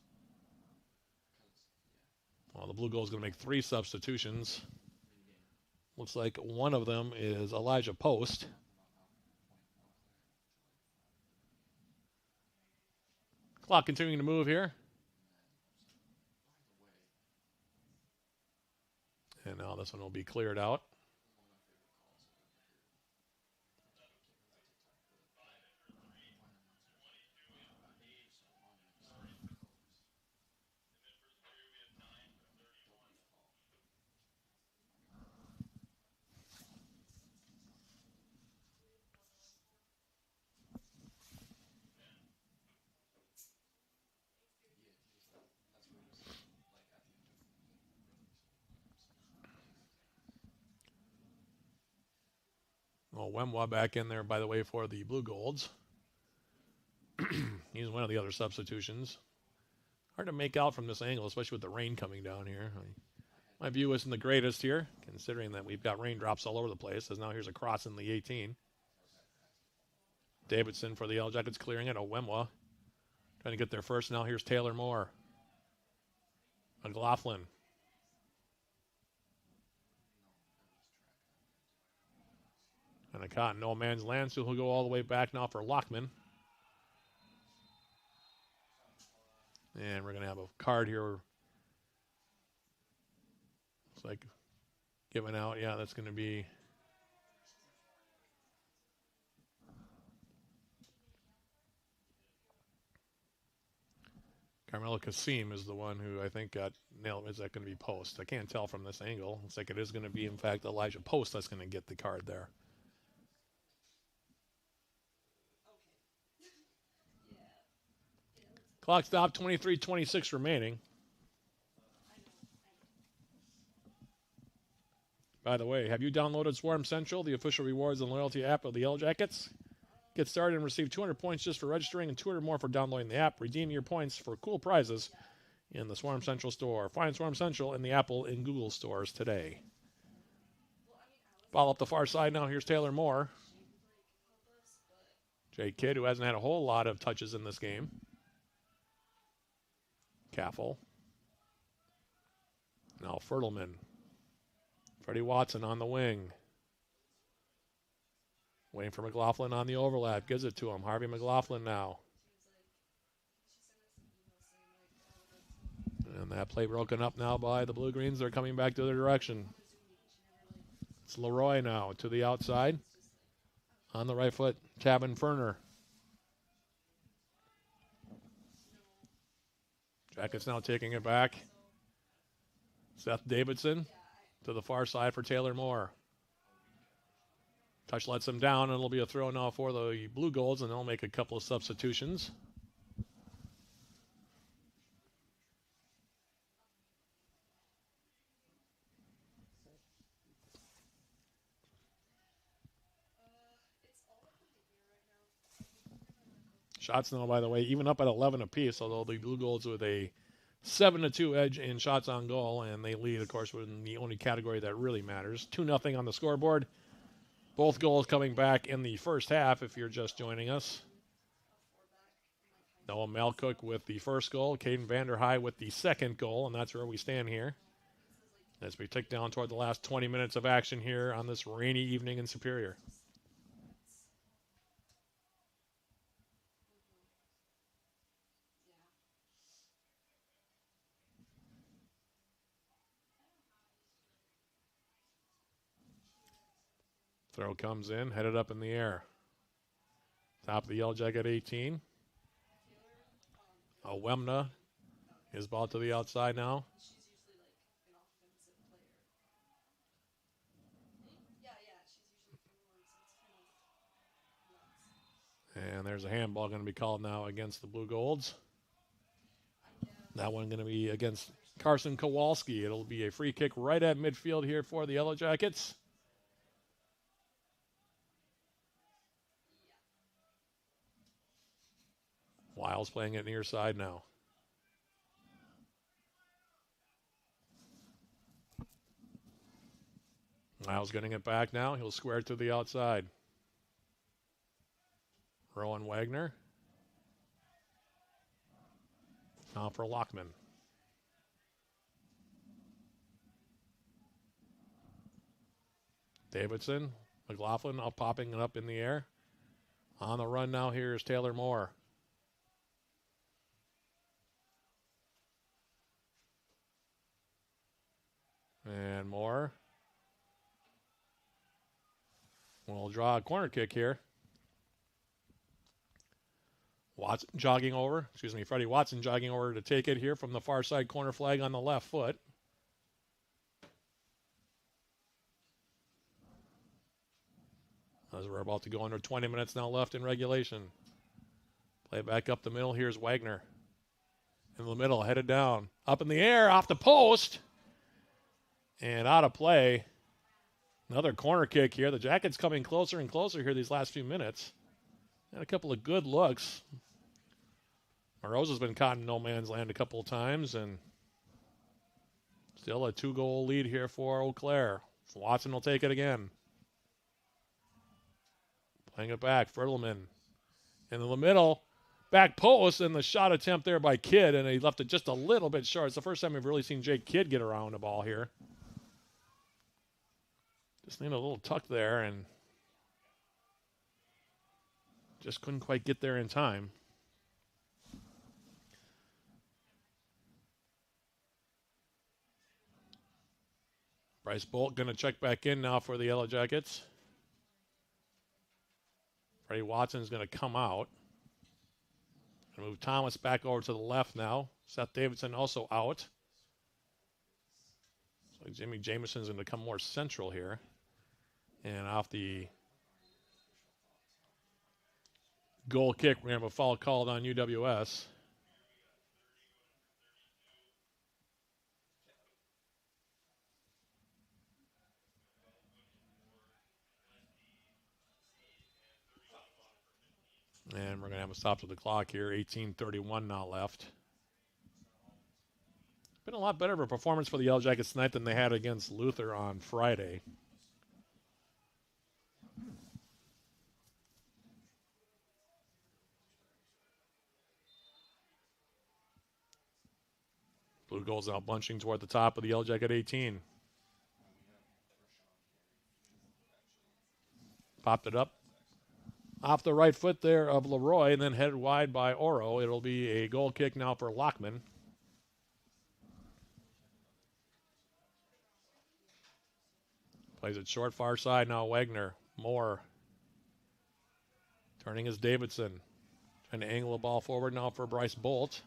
Well, the Blue Golds going to make 3 substitutions. Looks like one of them is Elijah Post. Clock continuing to move here. And now this one will be cleared out. Well, Wemwa back in there, by the way, for the Blue Golds. He's one of the other substitutions. Hard to make out from this angle, especially with the rain coming down here. My view isn't the greatest here, considering that we've got raindrops all over the place, as now here's a cross in the 18. Davidson for the Yellow Jackets clearing it. Wemwa trying to get there first. Now here's Taylor Moore. McLaughlin. And a caught in no man's land, so he'll go all the way back now for Lockman. And we're going to have a card here. It's like given out. Yeah, that's going to be Carmelo Kasim is the one who I think got nailed. Is that going to be Post? I can't tell from this angle. Looks like it is going to be, in fact, Elijah Post that's going to get the card there. Clock stop, 23:26 remaining. By the way, have you downloaded Swarm Central, the official rewards and loyalty app of the Yellow Jackets? Get started and receive 200 points just for registering and 200 more for downloading the app. Redeem your points for cool prizes in the Swarm Central store. Find Swarm Central in the Apple and Google stores today. Follow up the far side now. Here's Taylor Moore. Jay Kidd, who hasn't had a whole lot of touches in this game. Caffel. Now Fertelman. Freddie Watson on the wing. Waiting for McLaughlin on the overlap. Gives it to him. Harvey McLaughlin now. And that play broken up now by the Blue Greens. They're coming back to their direction. It's Leroy now to the outside. On the right foot, Cabin Ferner. Jackets now taking it back. Seth Davidson to the far side for Taylor Moore. Touch lets him down, and it'll be a throw now for the Blue Golds, and they'll make a couple of substitutions. Shots now, by the way, even up at 11 apiece, although the Blue Golds with a 7-2 edge in shots on goal, and they lead, of course, in the only category that really matters. 2-0 on the scoreboard. Both goals coming back in the first half, if you're just joining us. Noah Malcook with the first goal, Caden Vanderhei with the second goal, and that's where we stand here as we tick down toward the last 20 minutes of action here on this rainy evening in Superior. Throw comes in, headed up in the air. Top of the Yellow Jacket 18. Wemna, his ball to the outside now. And there's a handball going to be called now against the Blue Golds. That one going to be against Carson Kowalski. It'll be a free kick right at midfield here for the Yellow Jackets. Wiles playing it near side now. Wiles getting it back now. He'll square it to the outside. Rowan Wagner. Now for Lockman. Davidson. McLaughlin up popping it up in the air. On the run now here is Taylor Moore. And Moore will draw a corner kick here. Freddie Watson jogging over to take it here from the far side corner flag on the left foot. As we're about to go under 20 minutes now left in regulation. Play back up the middle. Here's Wagner. In the middle, headed down. Up in the air, off the post. And out of play. Another corner kick here. The Jackets coming closer and closer here these last few minutes. Had a couple of good looks. Moroza's been caught in no man's land a couple of times, and still a 2-goal lead here for Eau Claire. Watson will take it again. Playing it back. Fertelman into the middle. back post, and the shot attempt there by Kidd, and he left it just a little bit short. It's the first time we've really seen Jake Kidd get around the ball here. Just need a little tuck there, and just couldn't quite get there in time. Bryce Bolt going to check back in now for the Yellow Jackets. Freddie Watson's going to come out. Going to move Thomas back over to the left now. Seth Davidson also out. So Jimmy Jameson's going to come more central here. And off the goal kick, we're going to have a foul called on UWS. And we're going to have a stop to the clock here. 18:31 now left. Been a lot better of a performance for the Yellow Jackets tonight than they had against Luther on Friday. Blue Goals now bunching toward the top of the Yellow Jacket 18. Popped it up off the right foot there of Leroy, and then headed wide by Oro. It'll be a goal kick now for Lockman. Plays it short, far side now. Wagner, Moore, turning is Davidson, trying to angle the ball forward now for Bryce Bolt.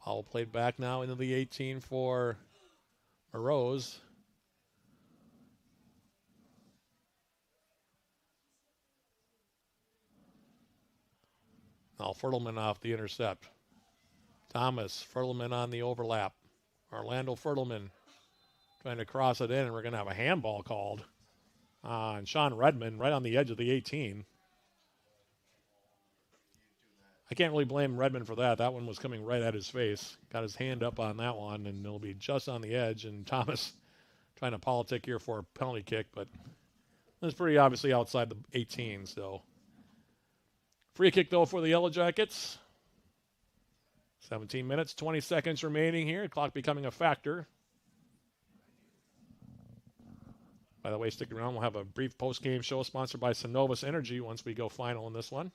Ball played back now into the 18 for Morose. Now Fertelman off the intercept. Thomas, Fertelman on the overlap. Orlando Fertelman trying to cross it in, and we're going to have a handball called on Sean Redmond right on the edge of the 18. I can't really blame Redmond for that. That one was coming right at his face. Got his hand up on that one, and it'll be just on the edge. And Thomas trying to politic here for a penalty kick, but it's pretty obviously outside the 18, so. Free kick, though, for the Yellow Jackets. 17 minutes, 20 seconds remaining here. Clock becoming a factor. By the way, stick around. We'll have a brief post-game show sponsored by Synovus Energy once we go final in this one.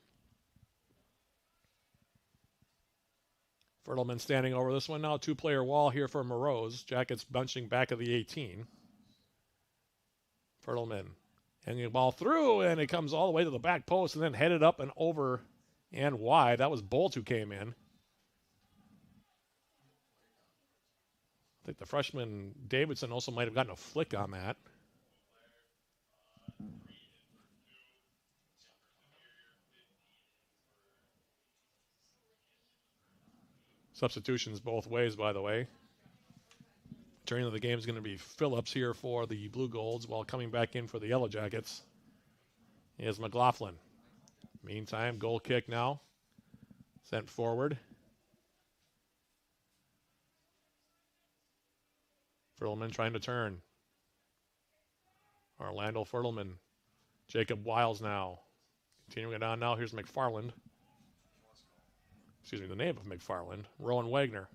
Fertelman standing over this one now. Two-player wall here for Morose. Jackets bunching back of the 18. Fertelman hanging the ball through, and it comes all the way to the back post and then headed up and over and wide. That was Bolt who came in. I think the freshman Davidson also might have gotten a flick on that. Substitutions both ways, by the way. Turning of the game is going to be Phillips here for the Blue Golds, while coming back in for the Yellow Jackets is McLaughlin. Meantime, goal kick now. Sent forward. Fertelman trying to turn. Orlando Fertelman. Jacob Wiles now. Continuing it on now. Here's McFarland. Excuse me, the name of McFarland. Rowan Wagner.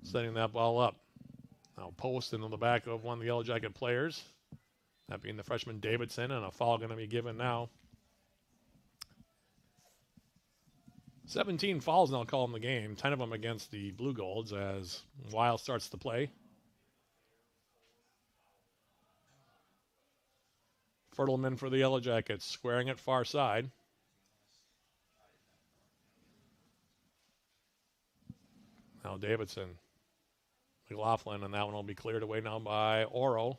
Setting that ball up. Now post into the back of one of the Yellow Jacket players. That being the freshman Davidson, and a foul going to be given now. 17 fouls now called in the game. 10 of them against the Blue Golds as Wiles starts to play. Fertelman for the Yellow Jackets, squaring it far side. Now Davidson. McLaughlin, and that one will be cleared away now by Oro.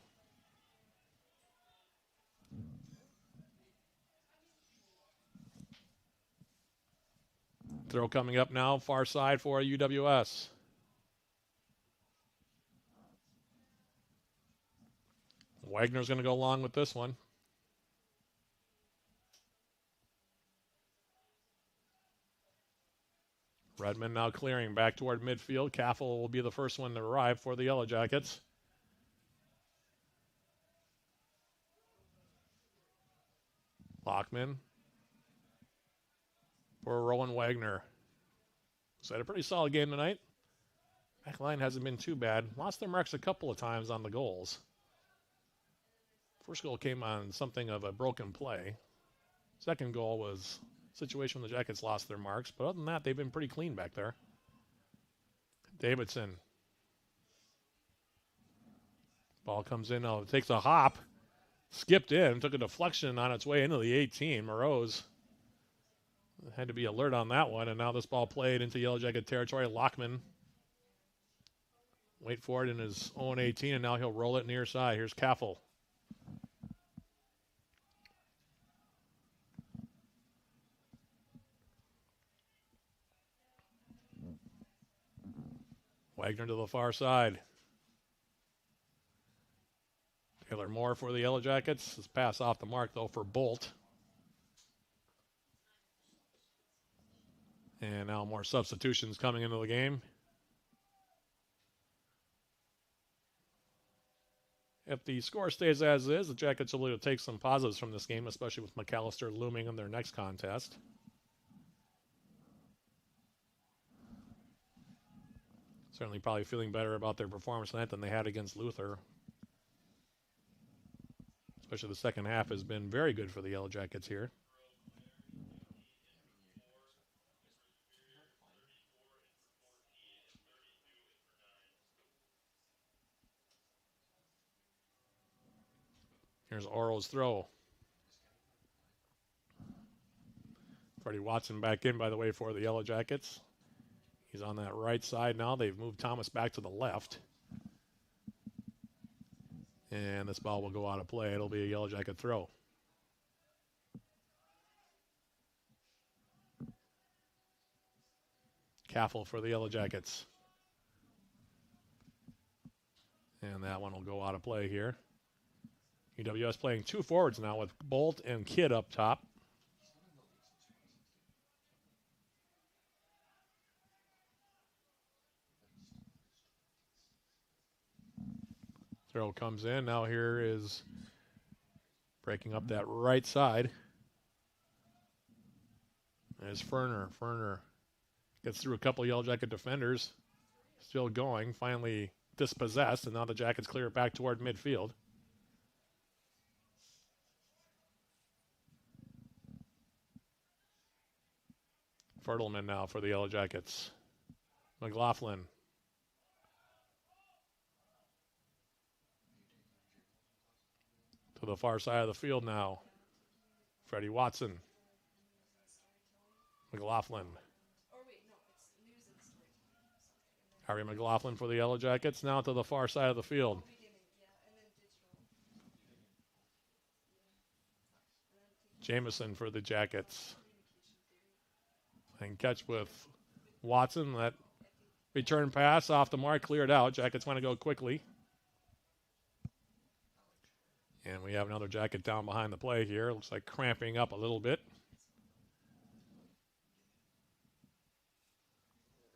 Throw coming up now, far side for UWS. Wagner's going to go along with this one. Redmond now clearing back toward midfield. Caffel will be the first one to arrive for the Yellow Jackets. Lockman for Rowan Wagner. So had a pretty solid game tonight. Back line hasn't been too bad. Lost their marks a couple of times on the goals. First goal came on something of a broken play. Second goal was a situation when the Jackets lost their marks. But other than that, they've been pretty clean back there. Davidson. Ball comes in now. It takes a hop. Skipped in. Took a deflection on its way into the 18. Moreau's had to be alert on that one. And now this ball played into Yellow Jacket territory. Lockman. Wait for it in his own 18. And now he'll roll it near side. Here's Kaffel. Wagner to the far side. Taylor Moore for the Yellow Jackets. His pass off the mark, though, for Bolt. And now more substitutions coming into the game. If the score stays as is, the Jackets will be able to take some positives from this game, especially with McAllister looming in their next contest. Certainly probably feeling better about their performance tonight than they had against Luther. Especially the second half has been very good for the Yellow Jackets here. Here's Oro's throw. Freddie Watson back in, by the way, for the Yellow Jackets. He's on that right side now. They've moved Thomas back to the left. And this ball will go out of play. It'll be a Yellow Jacket throw. Kaffel for the Yellow Jackets. And that one will go out of play here. UWS playing two forwards now with Bolt and Kidd up top. Throw comes in. Now here is breaking up that right side. There's Ferner. Ferner gets through a couple of Yellow Jacket defenders. Still going. Finally dispossessed. And now the Jackets clear it back toward midfield. Fertelman now for the Yellow Jackets. McLaughlin. To the far side of the field now. Freddie Watson. McLaughlin. Harry McLaughlin for the Yellow Jackets. Now to the far side of the field. Jameson for the Jackets. And catch with Watson. That return pass off the mark, cleared out. Jackets want to go quickly. And we have another Jacket down behind the play here. Looks like cramping up a little bit.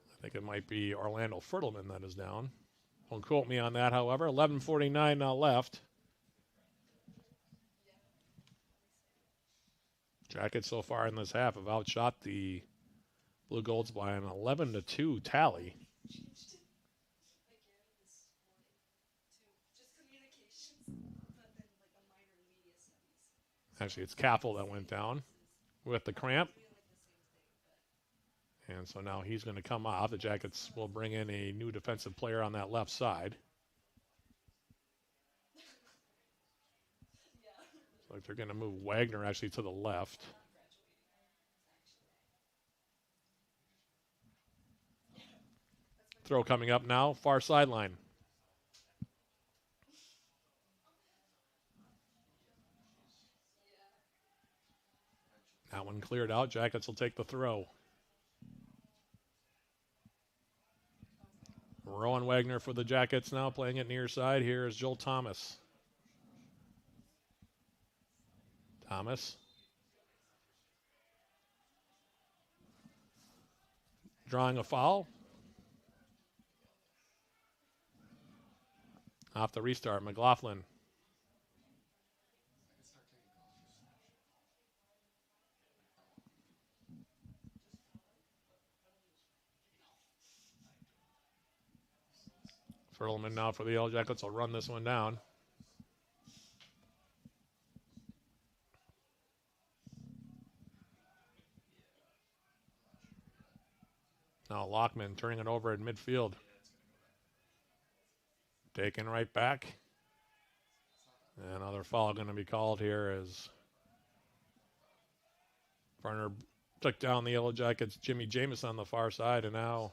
I think it might be Orlando Fertelman that is down. Don't quote me on that, however. 11:49 now left. Jackets so far in this half have outshot the Blue Golds by an 11-2 tally. Actually, it's Kaffel that went down with the cramp. And so now he's going to come off. The Jackets will bring in a new defensive player on that left side. Looks like they're going to move Wagner actually to the left. Throw coming up now, far sideline. That one cleared out. Jackets will take the throw. Rowan Wagner for the Jackets now playing it near side. Here is Joel Thomas. Thomas. Drawing a foul. Off the restart, McLaughlin. Furlman now for the Yellow Jackets will run this one down. Now Lockman turning it over in midfield. Taken right back. Another foul going to be called here as Ferner took down the Yellow Jackets. Jimmy Jameson on the far side, and now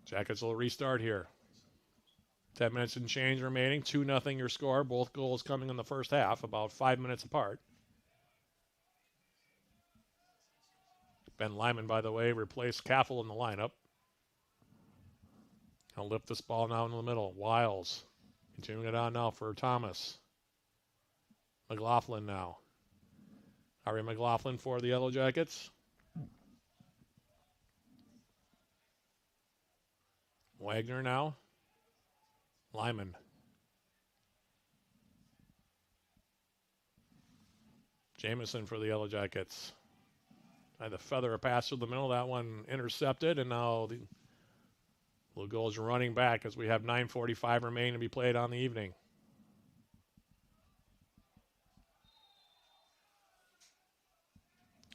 Jackets will restart here. 10 minutes and change remaining. 2-0 your score. Both goals coming in the first half, about 5 minutes apart. Ben Lyman, by the way, replaced Caffel in the lineup. He'll lift this ball now in the middle. Wiles continuing it on now for Thomas. McLaughlin now. Harry McLaughlin for the Yellow Jackets. Wagner now. Lyman. Jameson for the Yellow Jackets. Tried to feather a pass through the middle. That one intercepted, and now the Blue Goals running back as we have 9:45 remaining to be played on the evening.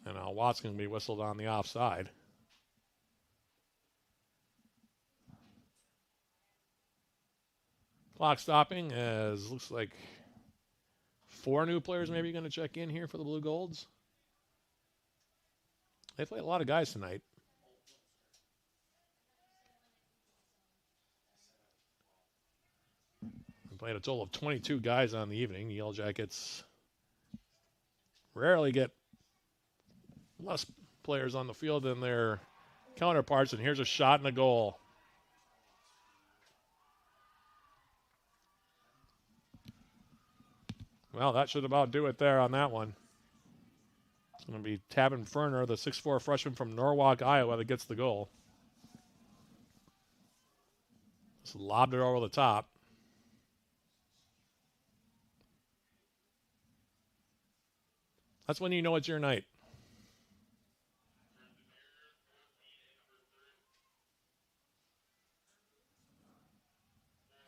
And now Watson's going to be whistled on the offside. Clock stopping as looks like 4 new players maybe going to check in here for the Blue Golds. They played a lot of guys tonight. They played a total of 22 guys on the evening. The Yellow Jackets rarely get less players on the field than their counterparts, and here's a shot and a goal. Well, that should about do it there on that one. It's going to be Tavin Ferner, the 6'4 freshman from Norwalk, Iowa, that gets the goal. Just lobbed it over the top. That's when you know it's your night.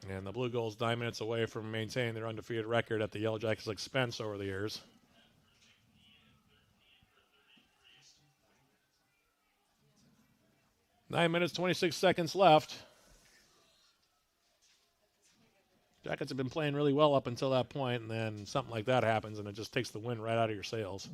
And the Blue Goals 9 minutes away from maintaining their undefeated record at the Yellow Jackets' expense over the years. Nine minutes, 26 seconds left. Jackets have been playing really well up until that point, and then something like that happens, and it just takes the wind right out of your sails.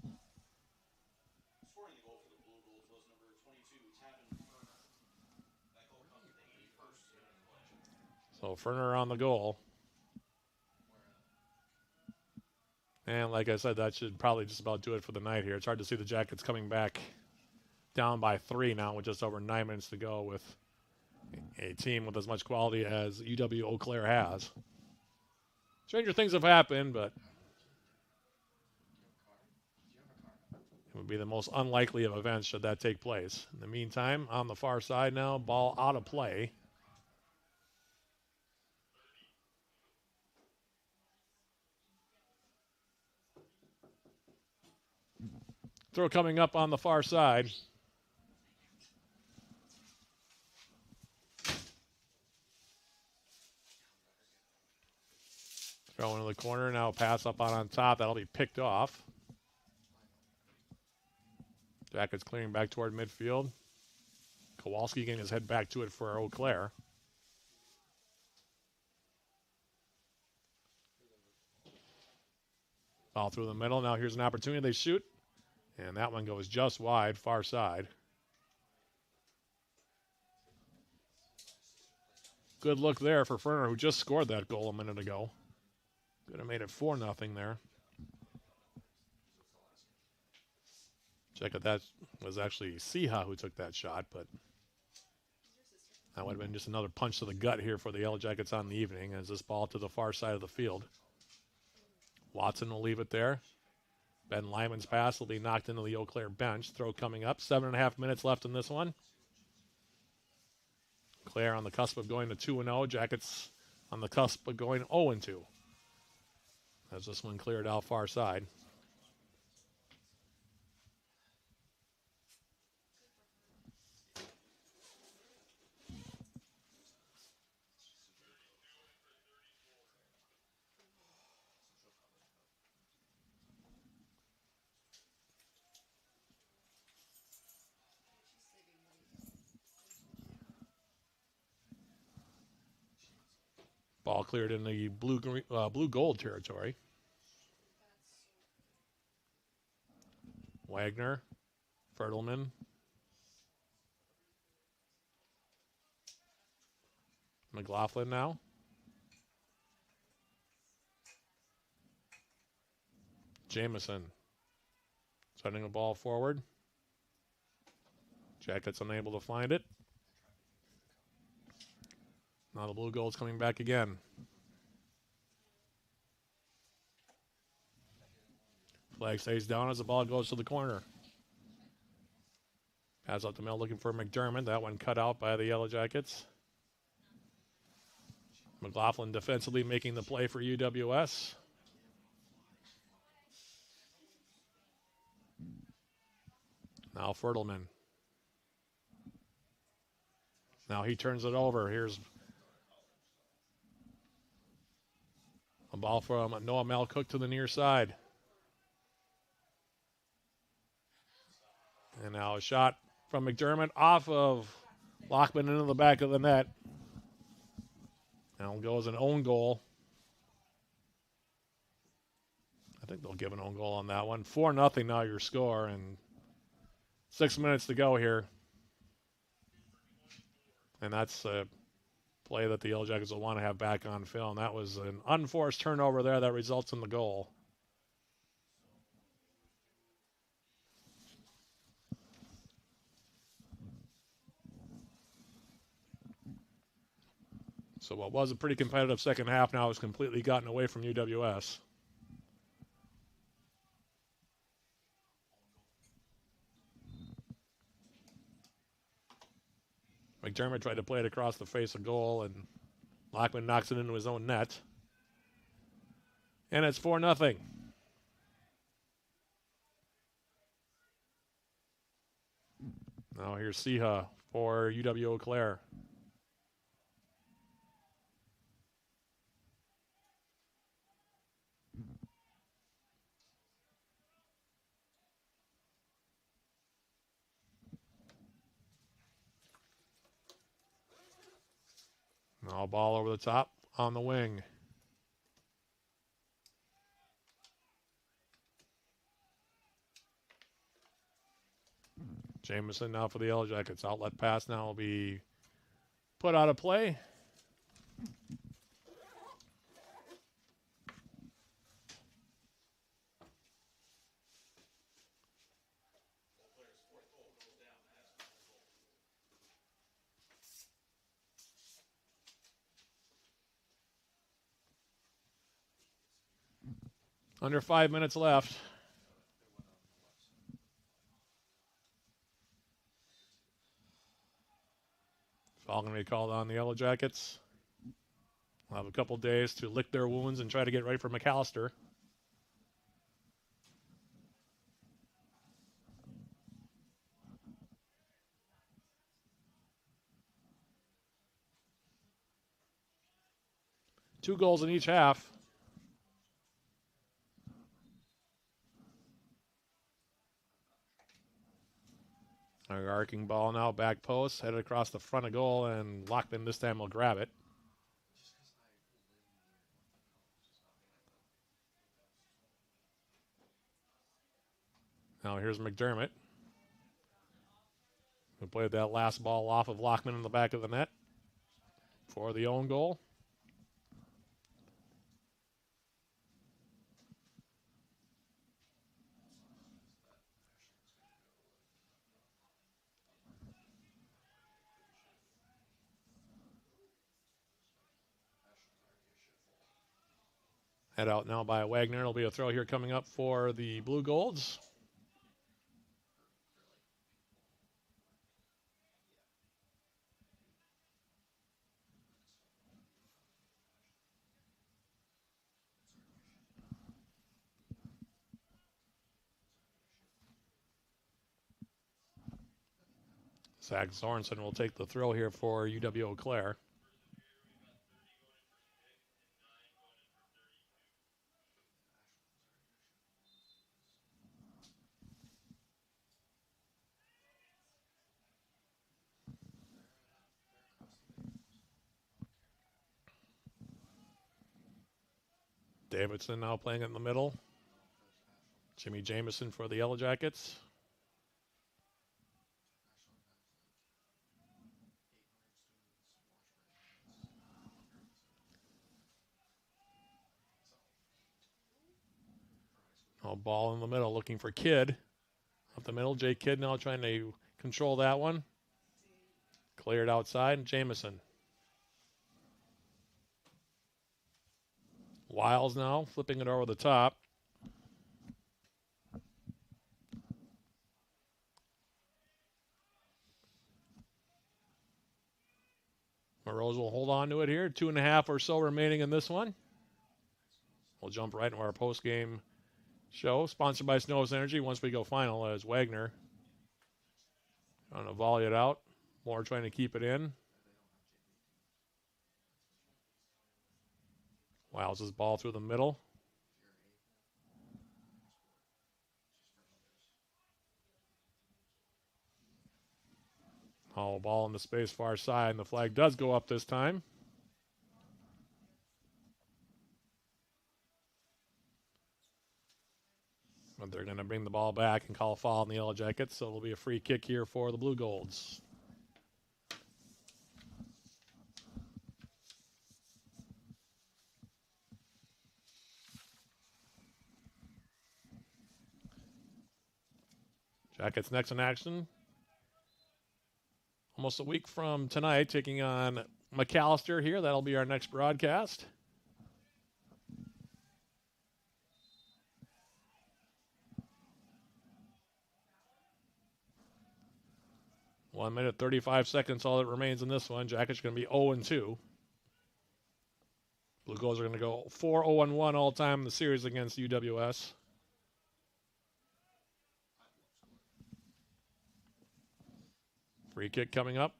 So Ferner on the goal. And like I said, that should probably just about do it for the night here. It's hard to see the Jackets coming back down by 3 now with just over 9 minutes to go with a team with as much quality as UW-Eau Claire has. Stranger things have happened, but it would be the most unlikely of events should that take place. In the meantime, on the far side now, ball out of play. Throw coming up on the far side. Throw into the corner. Now pass up on top. That'll be picked off. Jackets clearing back toward midfield. Kowalski getting his head back to it for Eau Claire. Ball through the middle. Now here's an opportunity. They shoot. And that one goes just wide, far side. Good look there for Ferner, who just scored that goal a minute ago. Could have made it 4-0 there. Check it, that was actually Siha who took that shot, but that would have been just another punch to the gut here for the Yellow Jackets on the evening as this ball to the far side of the field. Watson will leave it there. Ben Lyman's pass will be knocked into the Eau Claire bench. Throw coming up. 7.5 minutes left in this one. Claire on the cusp of going to 2-0. Jackets on the cusp of going 0-2. As this one cleared out far side. cleared in the blue gold territory. Wagner, Fertelman, McLaughlin now. Jamison sending the ball forward. Jackets unable to find it. Now the blue gold's coming back again. Flag stays down as the ball goes to the corner. Pass up the middle looking for McDermott. That one cut out by the Yellow Jackets. McLaughlin defensively making the play for UWS. Now Fertelman. Now he turns it over. Here's a ball from Noah Malcook to the near side. And now a shot from McDermott off of Lockman into the back of the net. Now goes an own goal. I think they'll give an own goal on that one. 4-0 now your score, and 6 minutes to go here. And that's a play that the Yellow Jackets will want to have back on film. That was an unforced turnover there that results in the goal. So what was a pretty competitive second half now has completely gotten away from UWS. McDermott tried to play it across the face of goal, and Lockman knocks it into his own net. And it's 4-0. Now here's Siha for UW-Eau Claire. Now ball over the top on the wing. Jamison now for the Yellow Jackets. Outlet pass now will be put out of play. Under 5 minutes left. Foul going to be called on the Yellow Jackets. We'll have a couple days to lick their wounds and try to get ready for McAllister. Two goals in each half. Our arcing ball now, back post, headed across the front of goal, and Lockman this time will grab it. Now here's McDermott, who played that last ball off of Lockman in the back of the net for the own goal. Head out now by Wagner. It'll be a throw here coming up for the Blue Golds. Zach Sorensen will take the throw here for UW-Eau Claire. Davidson now playing in the middle. Jimmy Jamison for the Yellow Jackets. Now ball in the middle looking for Kidd. Up the middle, Jay Kidd now trying to control that one. Cleared outside, and Jamison. Wiles now flipping it over the top. Morose will hold on to it here. 2.5 or so remaining in this one. We'll jump right into our post-game show, sponsored by Synovus Energy. Once we go final, as Wagner trying to volley it out. Moore trying to keep it in. Wiles his ball through the middle. Oh, ball in the space far side, and the flag does go up this time. But they're going to bring the ball back and call a foul on the Yellow Jackets, so it'll be a free kick here for the Blue Golds. Jackets next in action. Almost a week from tonight, taking on McAllister here. That'll be our next broadcast. One minute, 35 seconds, all that remains in this one. Jackets are going to be 0-2. Blue Golds are going to go 4-0-1 all time in the series against UWS. Free kick coming up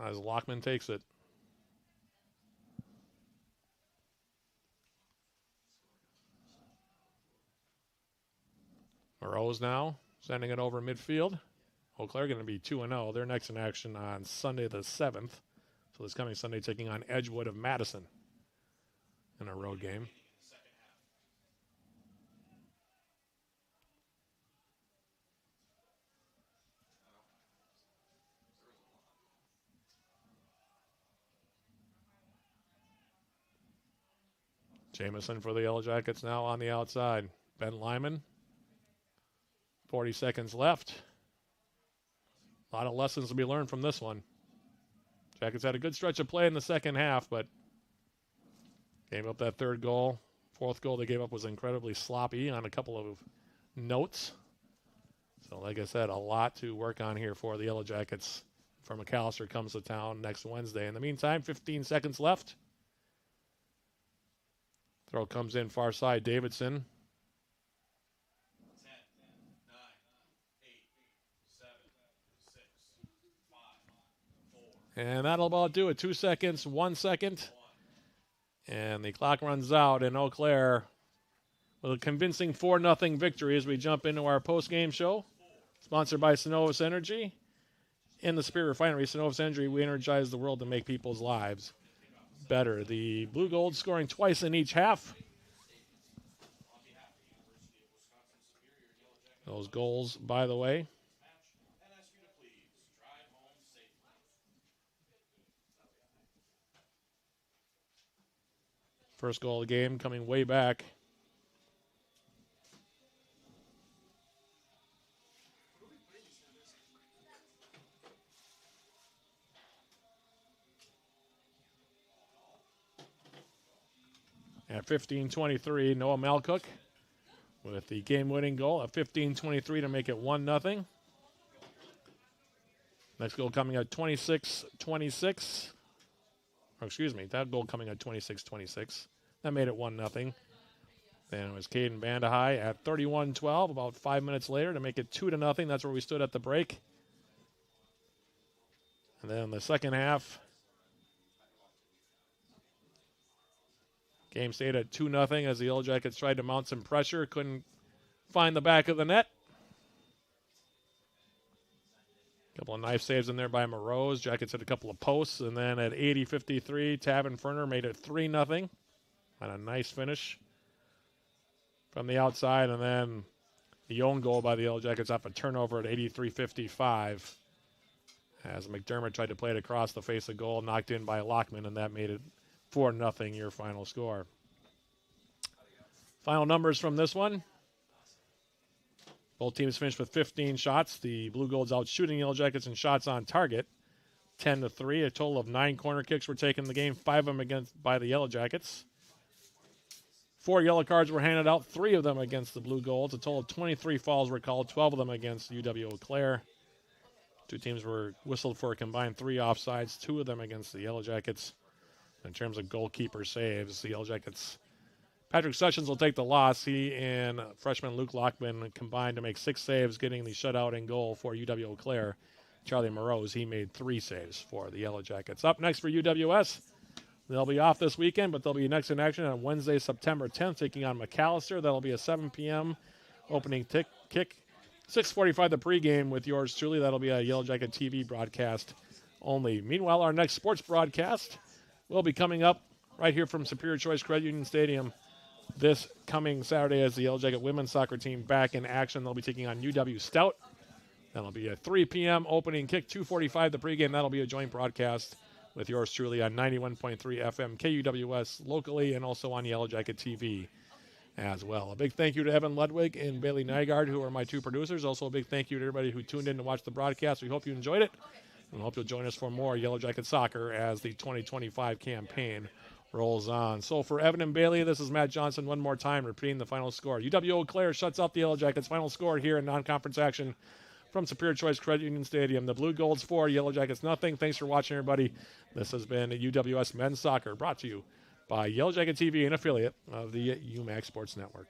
as Lockman takes it. Morose now sending it over midfield. Eau Claire going to be 2-0. They're next in action on Sunday the 7th. So this coming Sunday taking on Edgewood of Madison in a road game. Jamison for the Yellow Jackets now on the outside. Ben Lyman. 40 seconds left. A lot of lessons to be learned from this one. Jackets had a good stretch of play in the second half, but gave up that third goal. Fourth goal they gave up was incredibly sloppy on a couple of notes. So like I said, a lot to work on here for the Yellow Jackets. For McAllister comes to town next Wednesday. In the meantime, 15 seconds left. Throw comes in far side, Davidson. 10, 9, 8, 7, 6, 5, 4. And that'll about do it. 2 seconds, 1 second. And the clock runs out, and Eau Claire with a convincing 4-0 victory as we jump into our post-game show. Sponsored by Synovus Energy. In the Spirit Refinery, Synovus Energy, we energize the world to make people's lives better. The Blue Golds scoring twice in each half. Those goals, by the way. First goal of the game coming way back. At 15-23, Noah Malcook with the game-winning goal at 15-23 to make it 1-0. Next goal coming at 26-26. Or excuse me, that goal coming at 26-26. That made it 1-0. Then it was Caden Bandahai at 31-12, about 5 minutes later to make it 2-0. That's where we stood at the break. And then the second half, game stayed at 2-0 as the Yellow Jackets tried to mount some pressure. Couldn't find the back of the net. A couple of knife saves in there by Morose. Jackets hit a couple of posts. And then at 80-53, Tavin Ferner made it 3-0. And a nice finish from the outside, and then the own goal by the Yellow Jackets off a turnover at 83-55. As McDermott tried to play it across the face of goal, knocked in by Lockman, and that made it 4-0 your final score. Final numbers from this one. Both teams finished with 15 shots. The Blue Golds out shooting Yellow Jackets in shots on target, 10-3. A total of 9 corner kicks were taken in the game, 5 of them by the Yellow Jackets. 4 yellow cards were handed out, 3 of them against the Blue Golds. A total of 23 fouls were called, 12 of them against UW-Eau Claire. 2 teams were whistled for a combined 3 offsides, 2 of them against the Yellow Jackets. In terms of goalkeeper saves, the Yellow Jackets, Patrick Sessions will take the loss. He and freshman Luke Lockman combined to make 6 saves, getting the shutout in goal for UW-Eau Claire. Charlie Morose, he made 3 saves for the Yellow Jackets. Up next for UWS, they'll be off this weekend, but they'll be next in action on Wednesday, September 10th, taking on McAllister. That'll be a 7 p.m. opening kick. 6:45 the pregame with yours truly. That'll be a Yellow Jacket TV broadcast only. Meanwhile, our next sports broadcast will be coming up right here from Superior Choice Credit Union Stadium this coming Saturday as the Yellow Jacket women's soccer team back in action. They'll be taking on UW Stout. That'll be a 3 p.m. opening kick, 2:45 the pregame. That'll be a joint broadcast with yours truly on 91.3 FM KUWS locally and also on Yellow Jacket TV as well. A big thank you to Evan Ludwig and Bailey Nygaard, who are my 2 producers. Also a big thank you to everybody who tuned in to watch the broadcast. We hope you enjoyed it, and we hope you'll join us for more Yellow Jacket soccer as the 2025 campaign rolls on. So for Evan and Bailey, this is Matt Johnson one more time, repeating the final score. UW-Eau Claire shuts out the Yellow Jackets. Final score here in non-conference action from Superior Choice Credit Union Stadium. The Blue Golds 4, Yellow Jackets nothing. Thanks for watching, everybody. This has been UWS Men's Soccer, brought to you by Yellow Jacket TV, an affiliate of the UMAC Sports Network.